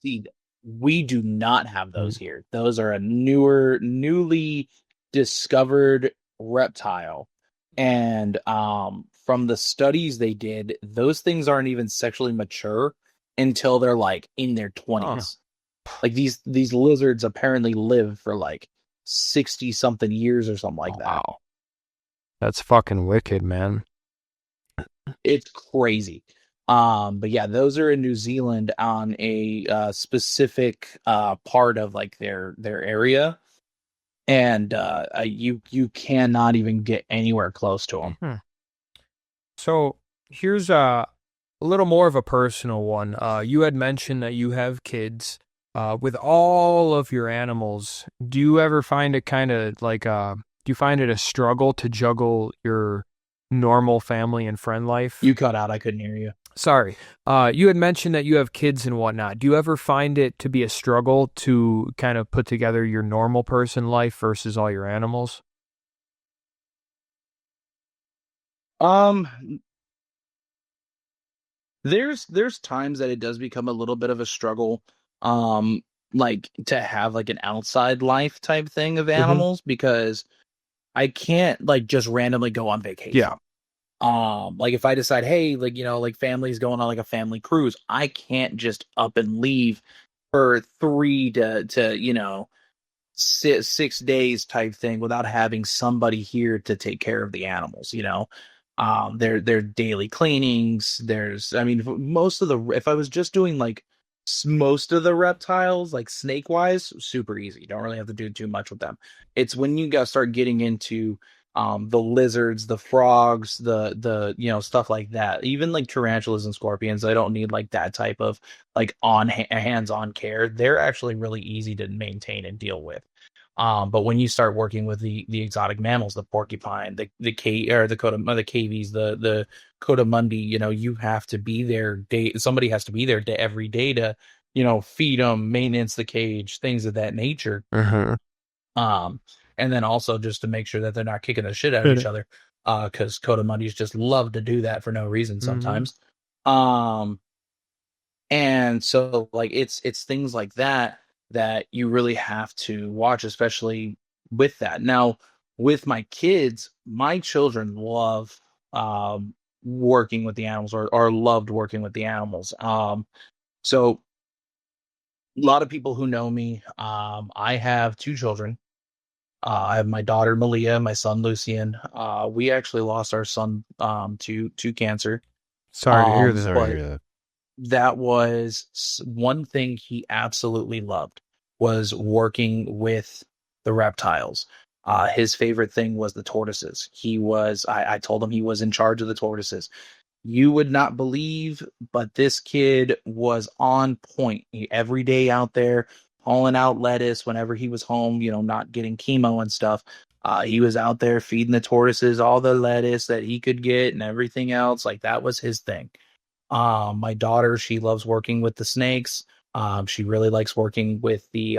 see. We do not have those here. Those are a newly discovered reptile, and from the studies they did, those things aren't even sexually mature until they're like in their 20s. Like these lizards apparently live for like 60 something years or something like that. Wow. That's fucking wicked, man. It's crazy. But yeah, those are in New Zealand on a specific part of like their area, and you cannot even get anywhere close to them. So here's a little more of a personal one. You had mentioned that you have kids. With all of your animals, do you ever find it kind of like do you find it a struggle to juggle your normal family and friend life? You cut out. I couldn't hear you. Sorry. You had mentioned that you have kids and whatnot. Do you ever find it to be a struggle to kind of put together your normal person life versus all your animals? There's times that it does become a little bit of a struggle, like to have like an outside life type thing of animals, because I can't like just randomly go on vacation. Yeah. Like if I decide, hey, like, like family's going on like a family cruise, I can't just up and leave for 3 to 6 days type thing without having somebody here to take care of the animals. Their daily cleanings. Most of if I was just doing like most of the reptiles, like snake wise, super easy. You don't really have to do too much with them. It's when you start getting into the lizards, the frogs, the stuff like that. Even like tarantulas and scorpions, I don't need like that type of like hands-on care. They're actually really easy to maintain and deal with. But when you start working with the exotic mammals, the porcupine, the cavies, the cotamundi, you have to be there. Somebody has to be there every day to, feed them, maintenance the cage, things of that nature. And then also just to make sure that they're not kicking the shit out of each other, because cotamundis just love to do that for no reason sometimes. And so like it's things like that you really have to watch, especially with that. Now, with my kids, my children love working with the animals, or loved working with the animals. So a lot of people who know me, I have 2 children. I have my daughter Malia, my son Lucian. We actually lost our son to cancer. Sorry to hear that. That was one thing he absolutely loved, was working with the reptiles. His favorite thing was the tortoises. I told him he was in charge of the tortoises. You would not believe, but this kid was on point. Every day out there hauling out lettuce whenever he was home, not getting chemo and stuff. He was out there feeding the tortoises all the lettuce that he could get and everything else. Like that was his thing. My daughter, she loves working with the snakes. She really likes working with the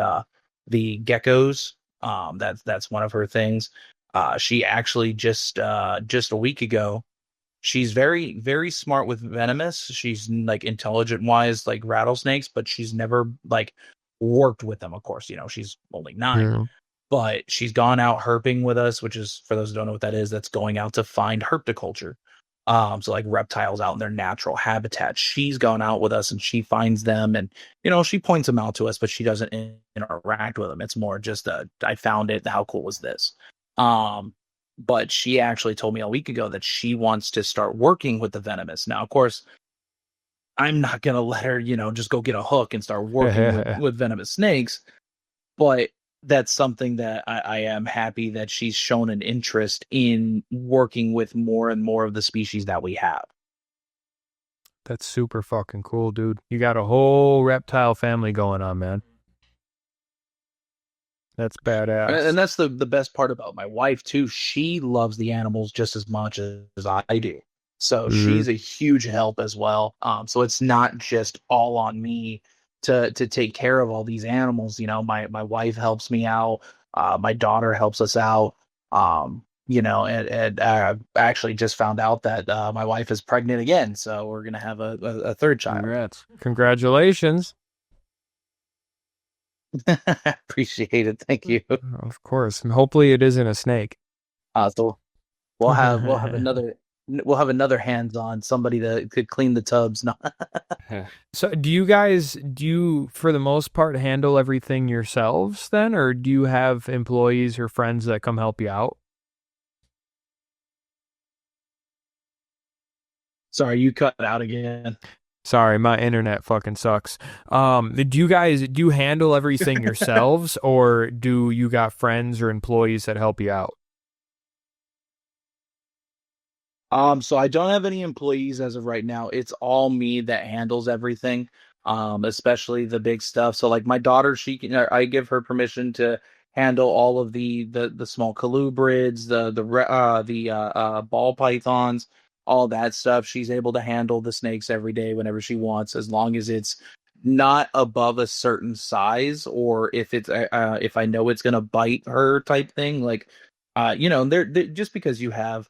geckos. That's one of her things. She actually just a week ago, she's very, very smart with venomous. She's like intelligent wise, like rattlesnakes, but she's never like worked with them. Of course, she's only 9, but she's gone out herping with us, which is, for those who don't know what that is, that's going out to find herpetoculture. So like reptiles out in their natural habitat. She's gone out with us and she finds them, and she points them out to us, but she doesn't interact with them. It's more just I found it. How cool was this? But she actually told me a week ago that she wants to start working with the venomous. Now, of course, I'm not gonna let her, just go get a hook and start working with venomous snakes. But that's something that I am happy that she's shown an interest in working with more and more of the species that we have. That's super fucking cool, dude. You got a whole reptile family going on, man. That's badass. And that's the best part about my wife too. She loves the animals just as much as I do. So Mhm. she's a huge help as well. So it's not just all on me to take care of all these animals. My wife helps me out. My daughter helps us out. And I actually just found out that my wife is pregnant again, so we're gonna have a third child. Congrats. Congratulations. Appreciate it. Thank you. Of course. And hopefully it isn't a snake. So we'll have another hands on somebody that could clean the tubs. No. So do you for the most part handle everything yourselves then, or do you have employees or friends that come help you out? Sorry, you cut out again. Sorry, my internet fucking sucks. Do you handle everything yourselves, or do you got friends or employees that help you out? So I don't have any employees as of right now. It's all me that handles everything, especially the big stuff. So like my daughter, I give her permission to handle all of the small colubrids, the ball pythons, all that stuff. She's able to handle the snakes every day whenever she wants, as long as it's not above a certain size, or if I know it's gonna bite her type thing. Like, they're just because you have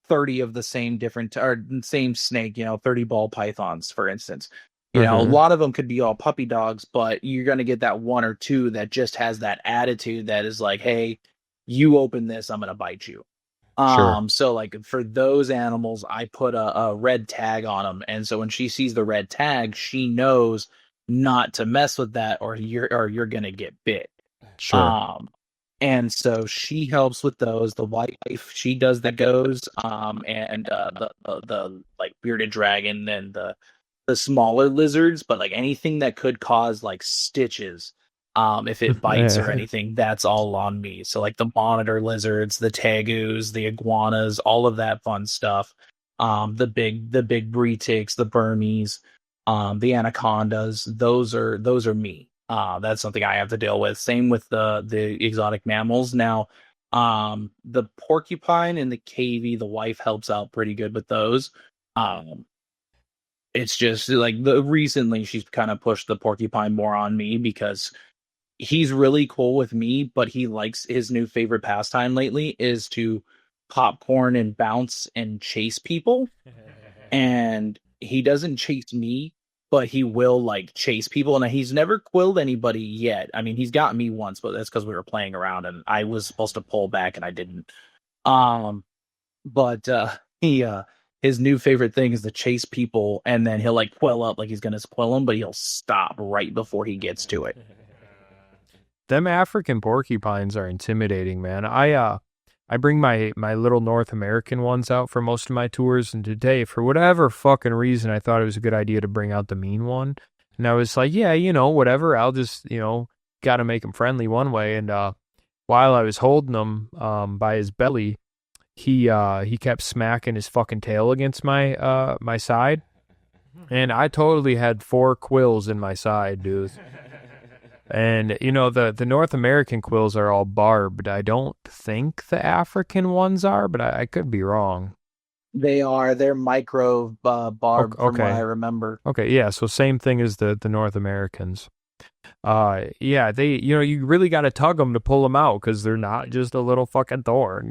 30 of the same different or same snake, 30 ball pythons, for instance. A Mm-hmm. lot of them could be all puppy dogs, but you're going to get that one or two that just has that attitude that is like, hey, you open this, I'm going to bite you. Sure. So like for those animals, I put a red tag on them. And so when she sees the red tag, she knows not to mess with that, or you're going to get bit. Sure. Um, and so she helps with those. The wife, she does the goes, and the like bearded dragon and the smaller lizards, but like anything that could cause like stitches, if it bites or anything, that's all on me. So like the monitor lizards, the tegus, the iguanas, all of that fun stuff. The big bretics, the Burmese, the anacondas, those are me. That's something I have to deal with. Same with the exotic mammals. Now, the porcupine and the cavy, the wife helps out pretty good with those. Um, it's just like the recently she's kind of pushed the porcupine more on me because he's really cool with me, but he likes his new favorite pastime lately is to popcorn and bounce and chase people. And he doesn't chase me, but he will like chase people. And he's never quilled anybody yet. I mean, he's got me once, but that's because we were playing around and I was supposed to pull back and I didn't. Um, but he his new favorite thing is to chase people, and then he'll like quill up like he's gonna quill them, but he'll stop right before he gets to it. Them African porcupines are intimidating, man. I bring my little North American ones out for most of my tours, and today, for whatever fucking reason, I thought it was a good idea to bring out the mean one. And I was like, yeah, whatever. I'll just, got to make him friendly one way. And while I was holding him by his belly, he kept smacking his fucking tail against my side, and I totally had 4 quills in my side, dude. And the North American quills are all barbed. I don't think the African ones are, but I could be wrong. They're micro barb from what I Okay. remember. Okay, yeah, so same thing as the North Americans. Yeah, they you really got to tug them to pull them out because they're not just a little fucking thorn.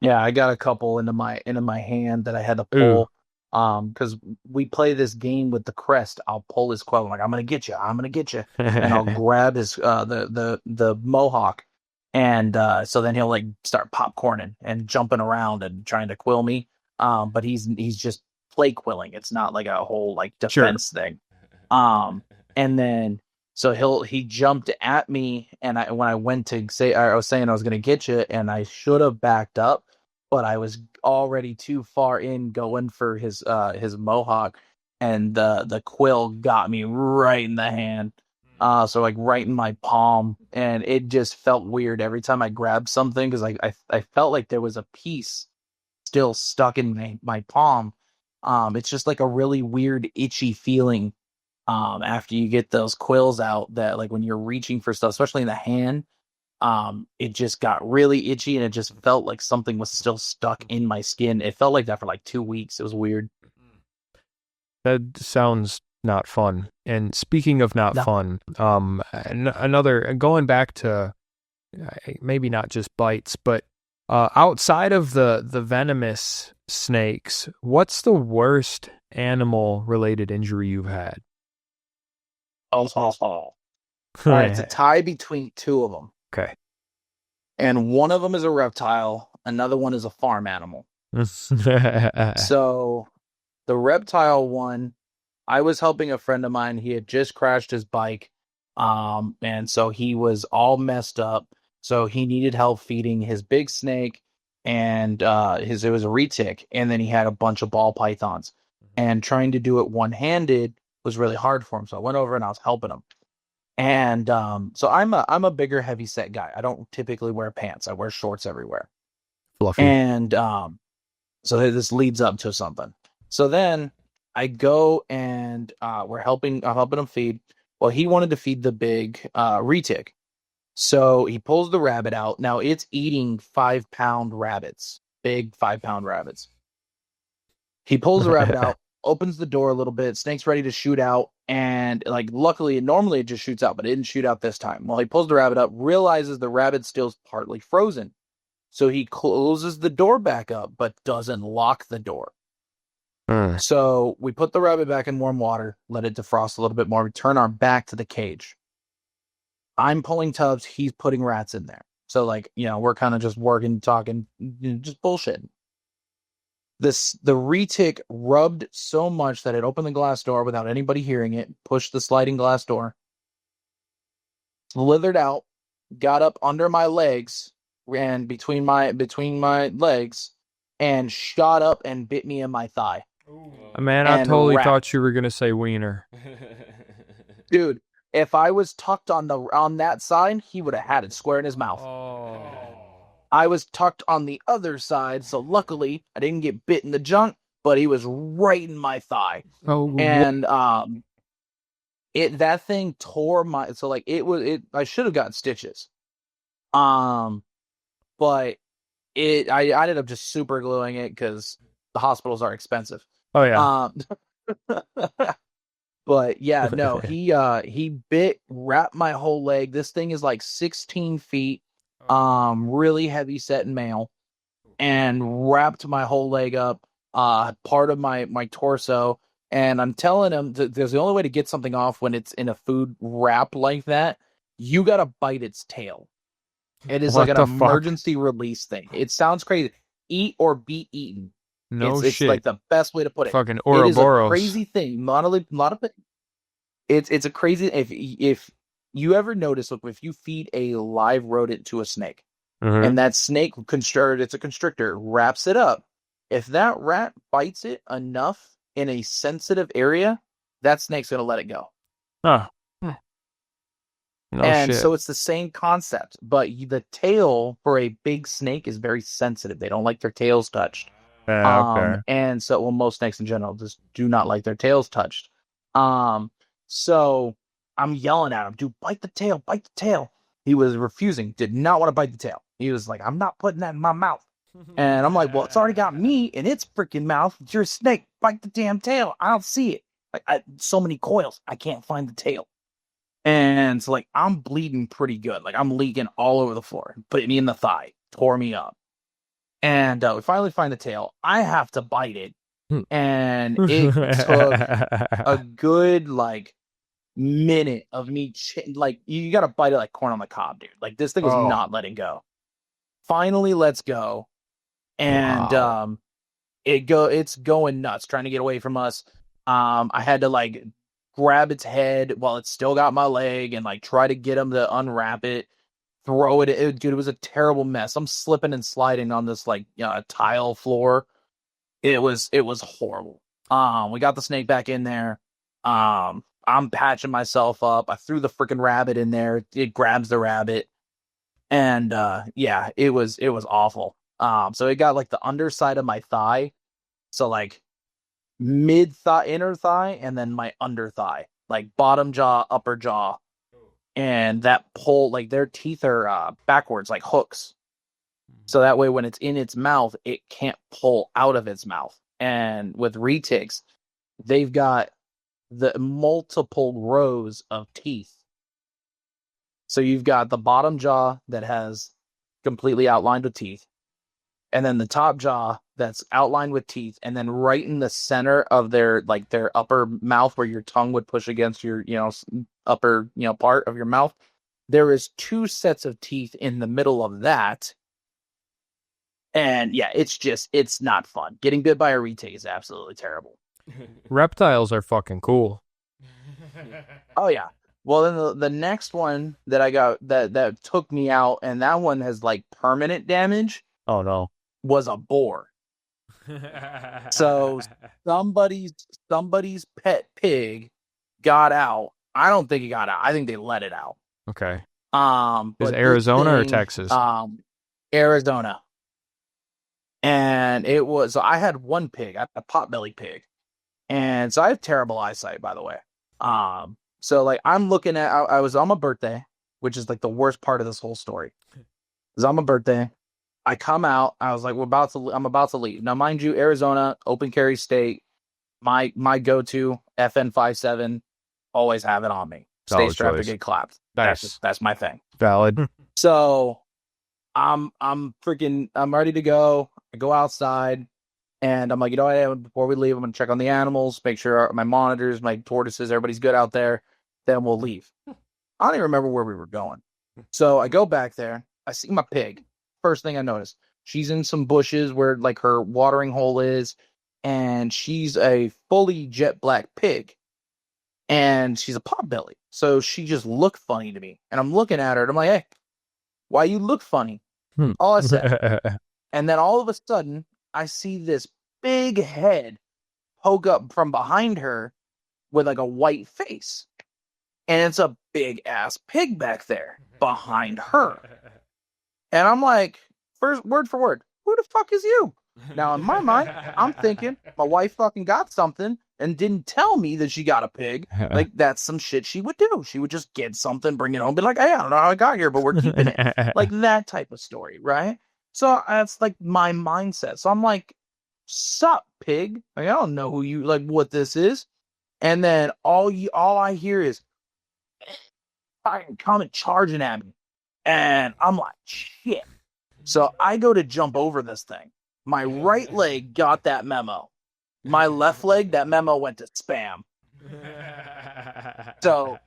Yeah, I got a couple into my hand that I had to Ooh. pull. Because we play this game with the crest. I'll pull his quill. I'm like, I'm gonna get you. I'm gonna get you. And I'll grab his the mohawk, and so then he'll like start popcorning and jumping around and trying to quill me. But he's just play quilling. It's not like a whole like Sure. defense thing. And then so he jumped at me, and when I went to say, I was saying I was gonna get you, and I should have backed up, but I was already too far in going for his mohawk, and the quill got me right in the hand. So like right in my palm, and it just felt weird every time I grabbed something because I felt like there was a piece still stuck in my palm. It's just like a really weird itchy feeling After you get those quills out, that like when you're reaching for stuff, especially in the hand, it just got really itchy and it just felt like something was still stuck in my skin. It felt like that for like 2 weeks. It was weird. That sounds not fun. And speaking of not No. fun, another going back to maybe not just bites, but outside of the venomous snakes, what's the worst animal related injury you've had? All right, it's a tie between two of them. Okay. And one of them is a reptile, another one is a farm animal. So the reptile one, I was helping a friend of mine. He had just crashed his bike. And so he was all messed up. So he needed help feeding his big snake, and it was a retic, and then he had a bunch of ball pythons. And trying to do it one-handed was really hard for him. So I went over and I was helping him. And so I'm a bigger, heavy set guy. I don't typically wear pants. I wear shorts everywhere. Fluffy. And so this leads up to something. So then I go and I'm helping him feed. Well, he wanted to feed the big retic. So he pulls the rabbit out. Now it's eating 5-pound rabbits, big 5-pound rabbits. He pulls the rabbit out, opens the door a little bit. Snake's ready to shoot out. And like, luckily, normally it just shoots out, but it didn't shoot out this time. Well, he pulls the rabbit up, realizes the rabbit's still partly frozen. So he closes the door back up, but doesn't lock the door. So we put the rabbit back in warm water, let it defrost a little bit more. We turn our back to the cage. I'm pulling tubs. He's putting rats in there. So like, we're kind of just working, talking, just bullshitting. The retic rubbed so much that it opened the glass door without anybody hearing it, pushed the sliding glass door, slithered out, got up under my legs, ran between my legs, and shot up and bit me in my thigh. Man, I totally thought you were gonna say wiener. Dude, if I was tucked on that side, he would have had it square in his mouth. Oh. I was tucked on the other side, so luckily I didn't get bit in the junk, but he was right in my thigh. Oh. And that thing tore my, so like I should have gotten stitches. But I ended up just super gluing it because the hospitals are expensive. Oh yeah. But yeah, no, he wrapped my whole leg. This thing is like 16 feet, really heavy set and male, and wrapped my whole leg up, part of my torso. And I'm telling him that there's the only way to get something off when it's in a food wrap like that. You gotta bite its tail. It is like an emergency release thing. It sounds crazy. Eat or be eaten. No it's shit. Like the best way to put it. Fucking Ouroboros. It is a crazy thing. It's a crazy. If you ever notice, look, if you feed a live rodent to a snake, and that snake it's a constrictor, wraps it up. If that rat bites it enough in a sensitive area, that snake's gonna let it go. Huh. No and shit. So it's the same concept, but the tail for a big snake is very sensitive. They don't like their tails touched. Okay. And so, most snakes in general just do not like their tails touched. So I'm yelling at him, dude, bite the tail, bite the tail. He was refusing, did not want to bite the tail. He was like, I'm not putting that in my mouth. And I'm like, well, it's already got me in its freaking mouth. It's your snake, bite the damn tail. I don't see it. Like, so many coils, I can't find the tail. And so, like, I'm bleeding pretty good. Like, I'm leaking all over the floor. Put me in the thigh, tore me up. And we finally find the tail. I have to bite it. And it took a good, like, minute of me. You got to bite it like corn on the cob, dude. Like, this thing was not letting go. Finally, let's go. And it's going nuts, trying to get away from us. I had to, like, grab its head while it still got my leg and, like, try to get him to unwrap it. Throw it, dude. It was a terrible mess. I'm slipping and sliding on this like tile floor. It was horrible. We got the snake back in there. I'm patching myself up. I threw the freaking rabbit in there. It grabs the rabbit, and yeah, it was awful. So it got like the underside of my thigh, so like mid thigh, inner thigh, and then my under thigh. like bottom jaw, upper jaw, and that pull, like their teeth are backwards, like hooks. So that way, when it's in its mouth, it can't pull out of its mouth. And with retics, they've got the multiple rows of teeth. So you've got the bottom jaw that has completely outlined with teeth, and then the top jaw that's outlined with teeth, and then right in the center of their upper mouth where your tongue would push against your upper part of your mouth, there is 2 sets of teeth in the middle of that. And yeah, it's not fun. Getting bit by a retic is absolutely terrible. Reptiles are fucking cool. Oh yeah. Well, then the next one that I got that took me out, and that one has like permanent damage, Oh no. was a boar. So somebody's pet pig got out. I don't think it got out. I think they let it out. Okay. Is But it this Arizona or thing, Texas? Arizona. And it was, so I had one pig, a potbelly pig. And so I have terrible eyesight, by the way. So like I'm looking at, I was on my birthday, which is like the worst part of this whole story. It was on my birthday. I come out, I was like, I'm about to leave. Now, mind you, Arizona, open carry state, my go-to, FN57, always have it on me. Stay Solid strapped choice. to get clapped. Nice. That's my thing. Valid. So I'm ready to go. I go outside and I'm like, before we leave, I'm going to check on the animals, make sure my monitors, my tortoises, everybody's good out there. Then we'll leave. I don't even remember where we were going. So I go back there. I see my pig. First thing I notice, she's in some bushes where like her watering hole is, and she's a fully jet black pig. And she's a potbelly. So she just looked funny to me. And I'm looking at her and I'm like, hey, why you look funny? All I said. And then all of a sudden, I see this big head poke up from behind her with like a white face. And it's a big ass pig back there behind her. And I'm like, first word for word, who the fuck is you? Now, in my mind, I'm thinking my wife fucking got something and didn't tell me that she got a pig. Like, that's some shit she would do. She would just get something, bring it home, be like, hey, I don't know how I got here, but we're keeping it. Like that type of story, right? So that's like my mindset. So I'm like, sup, pig? Like, I don't know who you, like, what this is. And then all I hear is fucking coming charging at me. And I'm like, shit. So I go to jump over this thing. My right leg got that memo. My left leg, that memo went to spam. So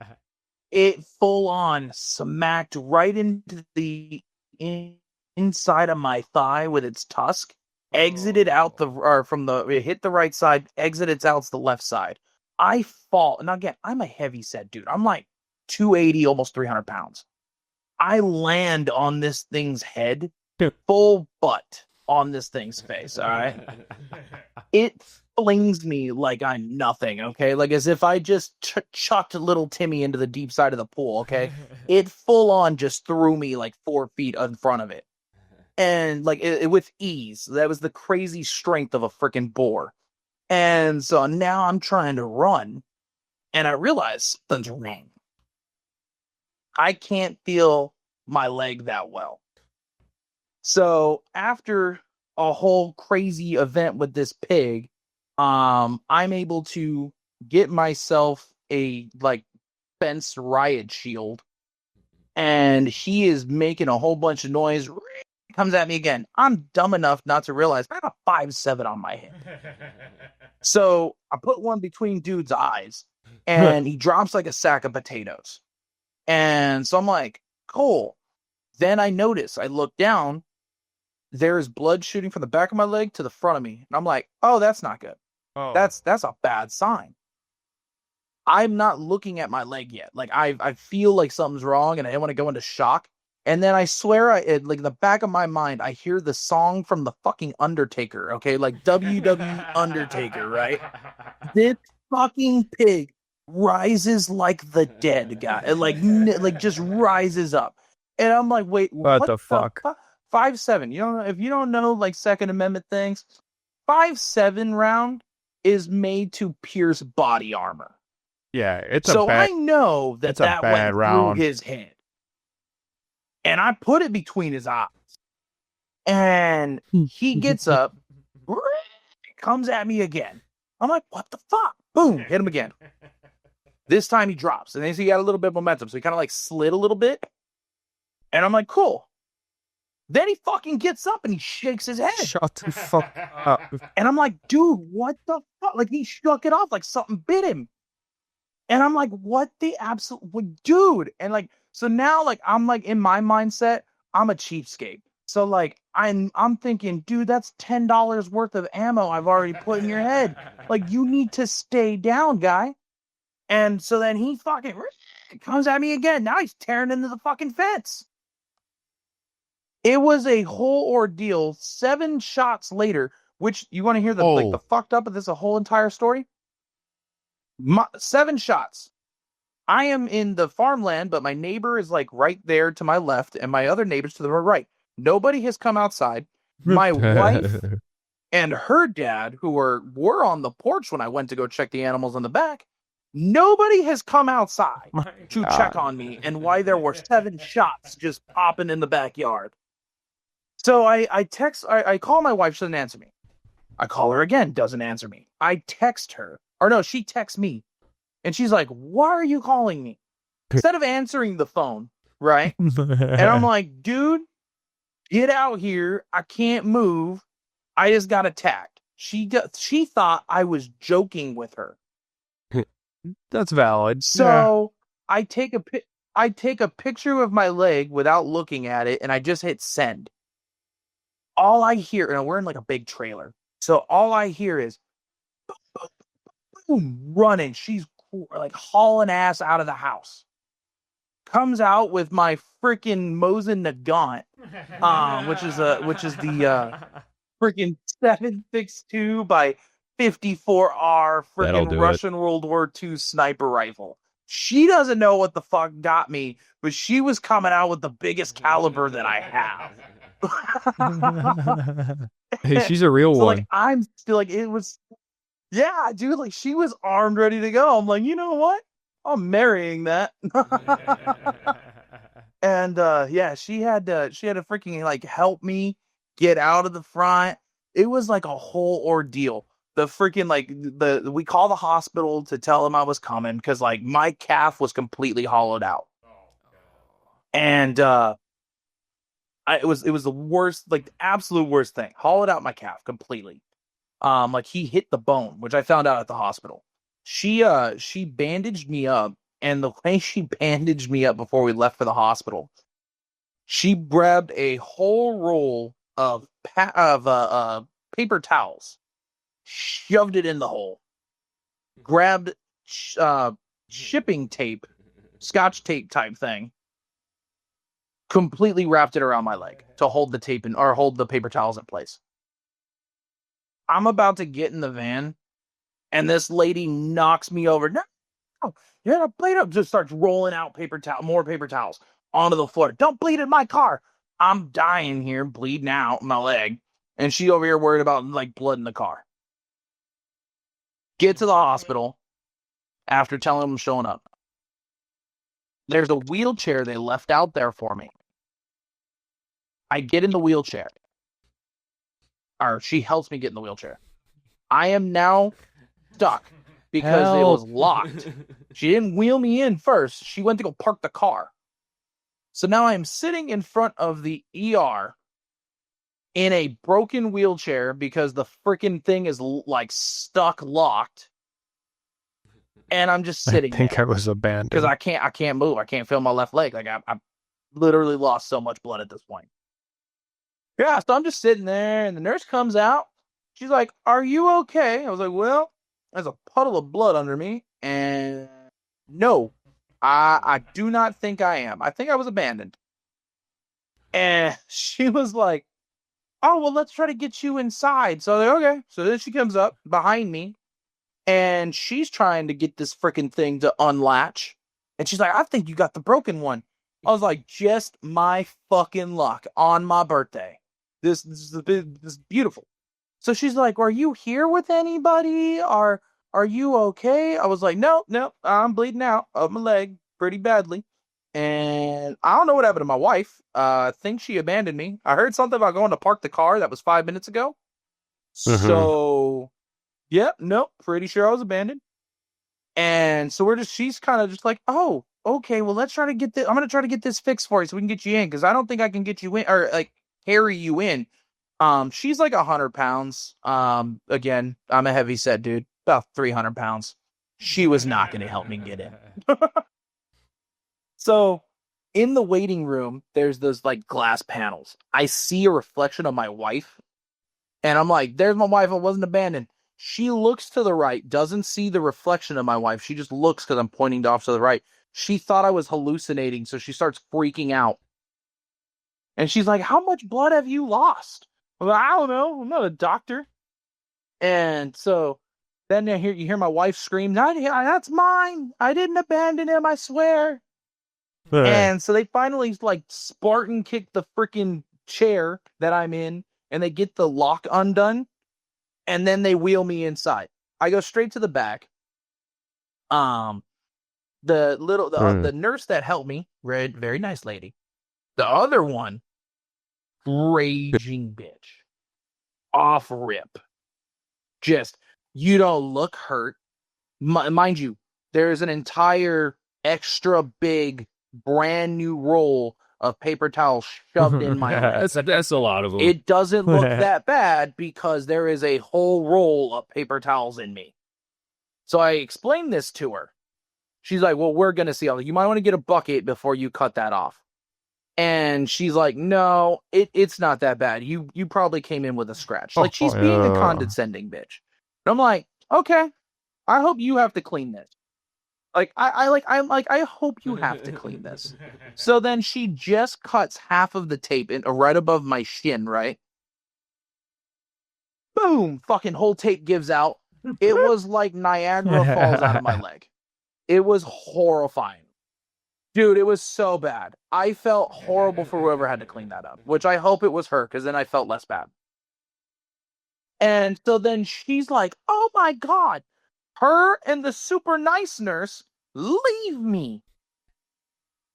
it full on smacked right into the inside of my thigh with its tusk. Exited out it hit the right side, exited out the left side. I fall. And again, I'm a heavy set dude. I'm like 280, almost 300 pounds. I land on this thing's head, full butt on this thing's face, all right? It flings me like I'm nothing, okay? Like as if I just chucked little Timmy into the deep side of the pool, okay? It full on just threw me like 4 feet in front of it. And like it with ease. That was the crazy strength of a freaking boar. And so now I'm trying to run, and I realize something's wrong. I can't feel my leg that well. So after a whole crazy event with this pig, I'm able to get myself a like fence riot shield, and he is making a whole bunch of noise. Comes at me again. I'm dumb enough not to realize I got a 5'7" on my head. So I put one between dude's eyes, and he drops like a sack of potatoes. And so I'm like, cool. Then I notice, I look down, there's blood shooting from the back of my leg to the front of me. And I'm like, oh, that's not good. Oh. That's a bad sign. I'm not looking at my leg yet. Like I feel like something's wrong and I want to go into shock. And then I swear, like in the back of my mind, I hear the song from the fucking Undertaker. Okay, like WWE Undertaker, right? This fucking pig rises like the dead guy, and like just rises up. And I'm like, wait, What the fuck? 5'7". If you don't know like Second Amendment things, 5'7" round is made to pierce body armor. Yeah, it's so a bad. I know it's that a bad went round. through his head. And I put it between his eyes. And he gets up, comes at me again. I'm like, what the fuck? Boom, hit him again. This time he drops. And then he got a little bit of momentum. So he kind of like slid a little bit. And I'm like, cool. Then he fucking gets up and he shakes his head. Shut the fuck up. And I'm like, dude, what the fuck? Like, he shook it off like something bit him. And I'm like, what the absolute dude? And like, so now, like, I'm like, in my mindset, I'm a cheapskate. So like, I'm thinking, dude, that's $10 worth of ammo I've already put in your head. Like, you need to stay down, guy. And so then he fucking comes at me again. Now he's tearing into the fucking fence. It was a whole ordeal. 7 shots later, which you want to hear the fucked up of this, a whole entire story? 7 shots. I am in the farmland, but my neighbor is like right there to my left, and my other neighbors to the right. Nobody has come outside. My wife and her dad, who were on the porch when I went to go check the animals in the back, nobody has come outside to check on me and why there were 7 shots just popping in the backyard. So I call my wife, she doesn't answer me. I call her again, doesn't answer me. I text her. Or no, she texts me. And she's like, why are you calling me? Instead of answering the phone, right? And I'm like, dude, get out here. I can't move. I just got attacked. She thought I was joking with her. That's valid. So I take a picture of my leg without looking at it, and I just hit send. All I hear, and we're in like a big trailer. So all I hear is boom, running. She's like hauling ass out of the house. Comes out with my freaking Mosin Nagant, which is the freaking 7.62 by 54R freaking Russian World War II sniper rifle. She doesn't know what the fuck got me, but she was coming out with the biggest caliber that I have. Hey, she's a real one. Like, I'm still like, it was, yeah, dude, like she was armed, ready to go. I'm like, you know what? I'm marrying that. And yeah, she had to freaking like help me get out of the front. It was like a whole ordeal. The freaking like we call the hospital to tell them I was coming because like my calf was completely hollowed out. And it was the worst, like the absolute worst thing. Hollowed out my calf completely. Like he hit the bone, which I found out at the hospital. She bandaged me up, and the way she bandaged me up before we left for the hospital, she grabbed a whole roll of paper towels, shoved it in the hole, grabbed shipping tape, scotch tape type thing, completely wrapped it around my leg to hold the tape or hold the paper towels in place. I'm about to get in the van, and this lady knocks me over. No, you're gonna bleed up. Just starts rolling out more paper towels onto the floor. Don't bleed in my car. I'm dying here, bleeding out my leg, and she over here worried about like blood in the car. Get to the hospital after telling them I'm showing up. There's a wheelchair they left out there for me. I get in the wheelchair. Or she helps me get in the wheelchair. I am now stuck because it was locked. She didn't wheel me in first. She went to go park the car. So now I am sitting in front of the ER in a broken wheelchair because the freaking thing is like stuck locked. And I'm just sitting I think there I was abandoned. because I can't move. I can't feel my left leg. Like I literally lost so much blood at this point. Yeah, so I'm just sitting there, and the nurse comes out. She's like, "Are you okay?" I was like, "Well, there's a puddle of blood under me, and no, I do not think I am. I think I was abandoned." And she was like, "Oh, well, let's try to get you inside." So I was like, okay. So then she comes up behind me, and she's trying to get this freaking thing to unlatch. And she's like, "I think you got the broken one." I was like, just my fucking luck on my birthday. This is beautiful. So she's like, "Are you here with anybody? Are are you okay? I was like, no, I'm bleeding out of my leg pretty badly. And I don't know what happened to my wife. I think she abandoned me. I heard something about going to park the car. That was 5 minutes ago. Mm-hmm. So, yeah, nope, pretty sure I was abandoned. And so she's kind of just like, oh, okay, well, let's try to get this. I'm going to try to get this fixed for you so we can get you in, because I don't think I can get you in or like carry you in. She's like 100 pounds. Again, I'm a heavy set dude, about 300 pounds. She was not going to help me get in. So in the waiting room, there's those like glass panels. I see a reflection of my wife, and I'm like, there's my wife. I wasn't abandoned. She looks to the right, doesn't see the reflection of my wife. She just looks because I'm pointing off to the right. She thought I was hallucinating, so she starts freaking out. And she's like, how much blood have you lost? I'm like, I don't know. I'm not a doctor. And so then you hear my wife scream, that's mine. I didn't abandon him, I swear. And so they finally like Spartan kick the freaking chair that I'm in, and they get the lock undone, and then they wheel me inside. I go straight to the back. The nurse that helped me, very nice lady. The other one, raging bitch, off rip. Just, you don't look hurt. Mind you, there's an entire extra big, brand new roll of paper towels shoved in my leg. That's a lot of them. It doesn't look that bad because there is a whole roll of paper towels in me. So I explained this to her. She's like, well, we're going to see. You might want to get a bucket before you cut that off. And she's like, no, it's not that bad. You probably came in with a scratch. Like, she's being a condescending bitch. And I'm like, okay, I hope you have to clean this. Like, I hope you have to clean this. So then she just cuts half of the tape right above my shin, right? Boom! Fucking whole tape gives out. It was like Niagara Falls out of my leg. It was horrifying. Dude, it was so bad. I felt horrible for whoever had to clean that up, which I hope it was her, because then I felt less bad. And so then she's like, oh my God, her and the super nice nurse leave me.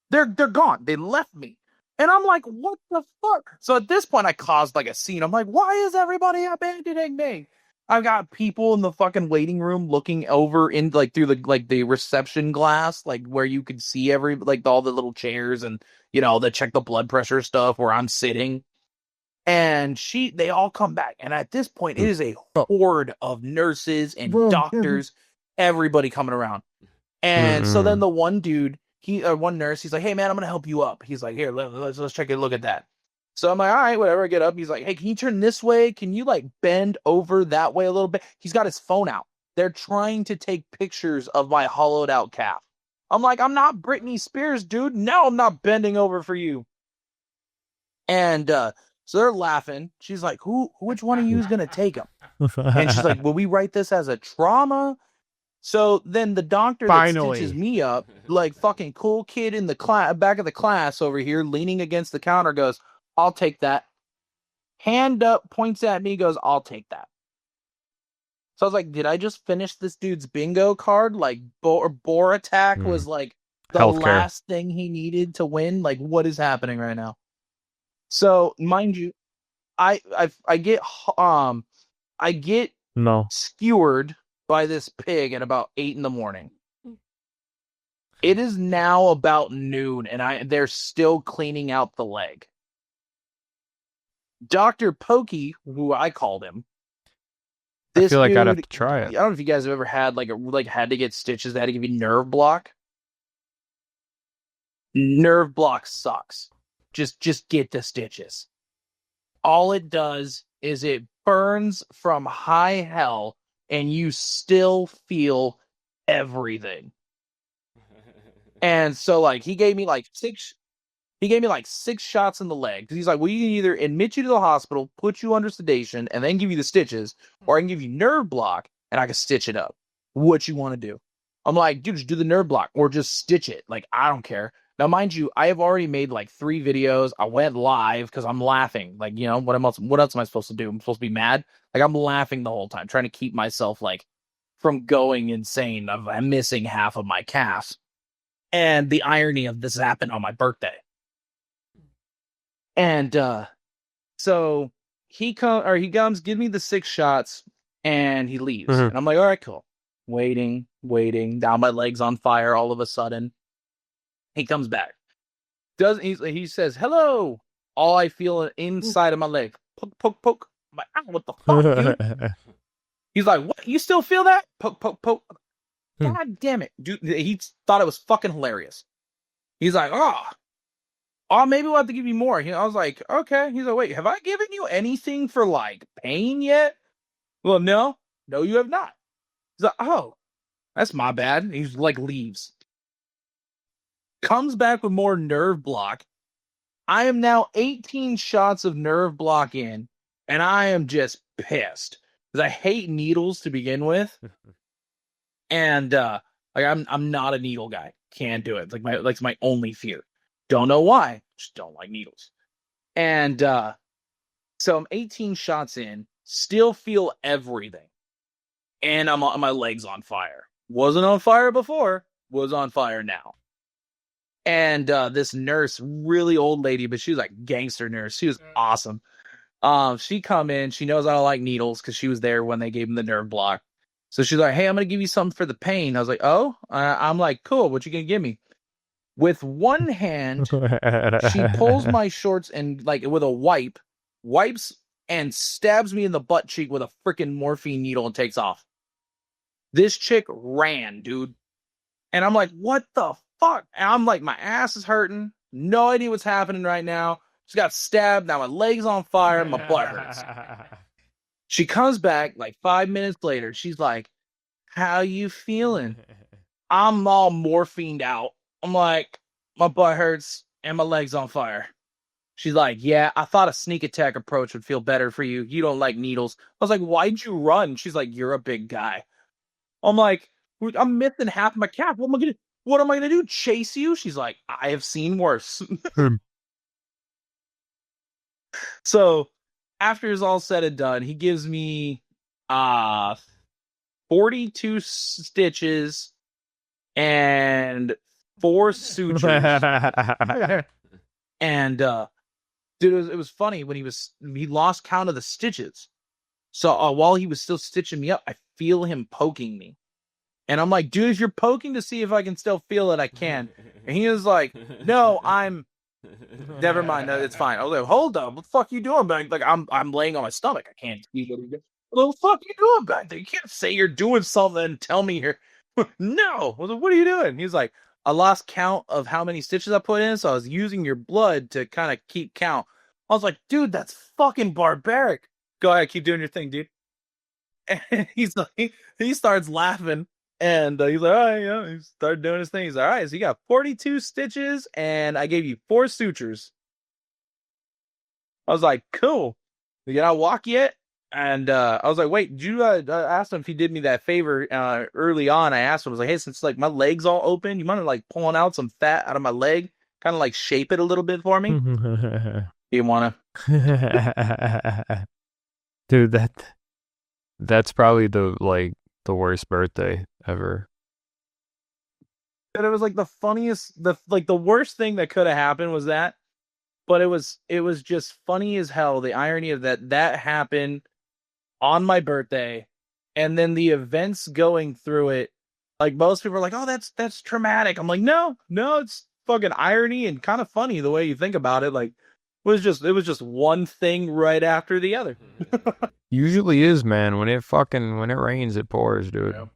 They're gone. They left me. And I'm like, what the fuck? So at this point, I caused like a scene. I'm like, why is everybody abandoning me? I've got people in the fucking waiting room looking over in like through the reception glass, like where you could see all the little chairs and, the check the blood pressure stuff where I'm sitting. And they all come back. And at this point, it is a horde of nurses and doctors, everybody coming around. And so then the one dude, one nurse, he's like, hey man, I'm going to help you up. He's like, here, let's check a look at that. So I'm like, all right, whatever, I get up. He's like, hey, can you turn this way? Can you like bend over that way a little bit? He's got his phone out. They're trying to take pictures of my hollowed out calf. I'm like, I'm not Britney Spears, dude. No, I'm not bending over for you. And so they're laughing. She's like, which one of you is going to take him? And she's like, will we write this as a trauma? So then the doctor that stitches me up, like fucking cool kid in the back of the class over here, leaning against the counter, goes, I'll take that. Hand up, points at me, goes, I'll take that. So I was like, did I just finish this dude's bingo card? Like, Bore Attack was like the last thing he needed to win? Like, what is happening right now? So, mind you, I get skewered by this pig at about 8 a.m. It is now about noon, and they're still cleaning out the leg. Dr. Pokey, who I called him. I feel like I'd have to try it. I don't know if you guys have ever had had to get stitches. They had to give you nerve block. Nerve block sucks. Just get the stitches. All it does is it burns from high hell, and you still feel everything. And so, like, he gave me like 6 shots in the leg, because he's like, well, you can either admit you to the hospital, put you under sedation, and then give you the stitches, or I can give you nerve block and I can stitch it up. What you want to do? I'm like, dude, just do the nerve block or just stitch it. Like, I don't care. Now, mind you, I have already made like 3 videos. I went live because I'm laughing. Like, what else am I supposed to do? I'm supposed to be mad? Like, I'm laughing the whole time, trying to keep myself like from going insane. I'm missing half of my calf. And the irony of this happened on my birthday. And so he comes, gives me the 6 shots, and he leaves. And I'm like, all right, cool. Waiting. Now my leg's on fire all of a sudden. He comes back. He says, hello. All I feel inside of my leg. Poke. I'm like, ah, what the fuck, dude? He's like, what? You still feel that? Poke. God damn it. Dude, he thought it was fucking hilarious. He's like, oh, maybe we'll have to give you more. I was like, okay. He's like, wait, have I given you anything for, like, pain yet? Well, no, you have not. He's like, oh, that's my bad. He's like, leaves. Comes back with more nerve block. I am now 18 shots of nerve block in, and I am just pissed. Because I hate needles to begin with. And like I'm not a needle guy. Can't do it. It's my only fear. Don't know why. Just don't like needles. And so I'm 18 shots in, still feel everything. And my leg's on fire. Wasn't on fire before, was on fire now. And this nurse, really old lady, but she was like gangster nurse. She was awesome. She come in, she knows I don't like needles because she was there when they gave him the nerve block. So she's like, hey, I'm going to give you something for the pain. I was like, oh, I'm like, cool. What you going to give me? With one hand, she pulls my shorts and like with a wipes and stabs me in the butt cheek with a freaking morphine needle and takes off. This chick ran, dude. And I'm like, what the fuck? And I'm like, my ass is hurting. No idea what's happening right now. Just got stabbed. Now my leg's on fire. My butt hurts. She comes back like 5 minutes later. She's like, how you feeling? I'm all morphined out. I'm like, my butt hurts and my leg's on fire. She's like, yeah, I thought a sneak attack approach would feel better for you. You don't like needles. I was like, why'd you run? She's like, you're a big guy. I'm like, I'm missing half my calf. What am I gonna do? Chase you? She's like, I have seen worse. So after it's all said and done, he gives me 42 stitches and 4 sutures. And dude, it was funny when he lost count of the stitches. So while he was still stitching me up, I feel him poking me. And I'm like, dude, if you're poking to see if I can still feel it, I can. And he was like, no, never mind. No, it's fine. I was like, hold up. What the fuck you doing back? Like, I'm laying on my stomach. I can't see what he's doing. What the fuck you doing back there? You can't say you're doing something and tell me you're... No. I was like, what are you doing? He's like, I lost count of how many stitches I put in, so I was using your blood to kind of keep count. I was like, dude, that's fucking barbaric. Go ahead, keep doing your thing, dude. And he's like, he starts laughing. And he's like, all right, yeah. He started doing his thing. He's like, all right, so you got 42 stitches, and I gave you 4 sutures. I was like, cool. You got to walk yet? And I was like, wait, did you ask him if he did me that favor early on? I asked him, I was like, hey, since like my leg's all open, you mind like pulling out some fat out of my leg? Kind of like shape it a little bit for me? You want to? Dude, that's probably the worst birthday ever. And it was like the funniest, the worst thing that could have happened was that, but it was just funny as hell. The irony of that happened on my birthday, and then the events going through it. Like most people are like, oh, that's traumatic. I'm like, no, it's fucking irony and kind of funny the way you think about it. Like it was just one thing right after the other. Usually is, man. When it rains, it pours, dude. Yep.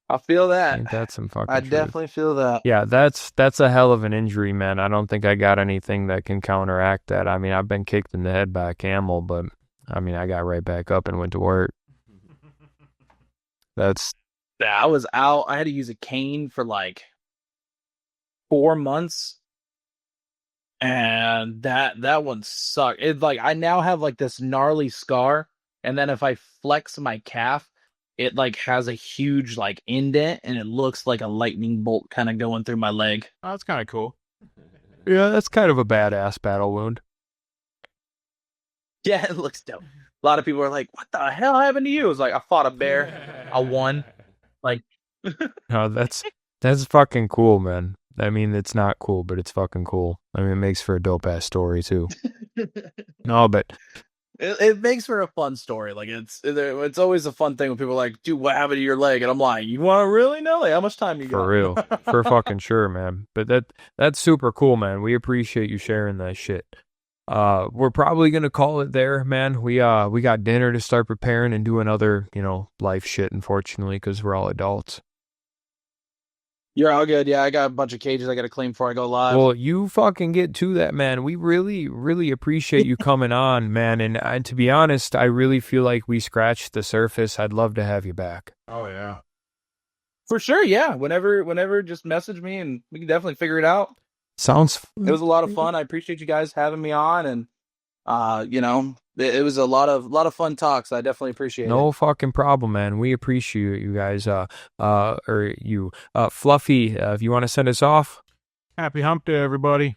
I feel that. Ain't that some fucking truth. Definitely feel that. Yeah, that's a hell of an injury, man. I don't think I got anything that can counteract that. I mean, I've been kicked in the head by a camel, but I mean, I got right back up and went to work. I was out. I had to use a cane for like 4 months. And that one sucked. It's like I now have like this gnarly scar, and then if I flex my calf, it like has a huge like indent, and it looks like a lightning bolt kind of going through my leg. Oh, that's kind of cool. Yeah, that's kind of a badass battle wound. Yeah, it looks dope. a lot of people are like, "What the hell happened to you?" It's like I fought a bear, I won. Like, No, that's fucking cool, man. I mean, it's not cool, but it's fucking cool. I mean, it makes for a dope ass story too. No, but it makes for a fun story. Like it's always a fun thing when people are like, "Dude, what happened to your leg?" And I'm like, "You want to really know? Like, how much time you got?" for real, for fucking sure, man. But that's super cool, man. We appreciate you sharing that shit. We're probably gonna call it there, man. We got dinner to start preparing and doing other, life shit, unfortunately, because we're all adults. You're all good. Yeah, I got a bunch of cages I got to clean before I go live. Well, you fucking get to that, man. We really, really appreciate you coming on, man. And to be honest, I really feel like we scratched the surface. I'd love to have you back. Oh yeah. For sure, yeah. Whenever, just message me and we can definitely figure it out. Sounds. It was a lot of fun. I appreciate you guys having me on, and it was a lot of fun talks. I definitely appreciate it. No fucking problem, man. We appreciate you guys. Fluffy, if you want to send us off. Happy hump day, everybody.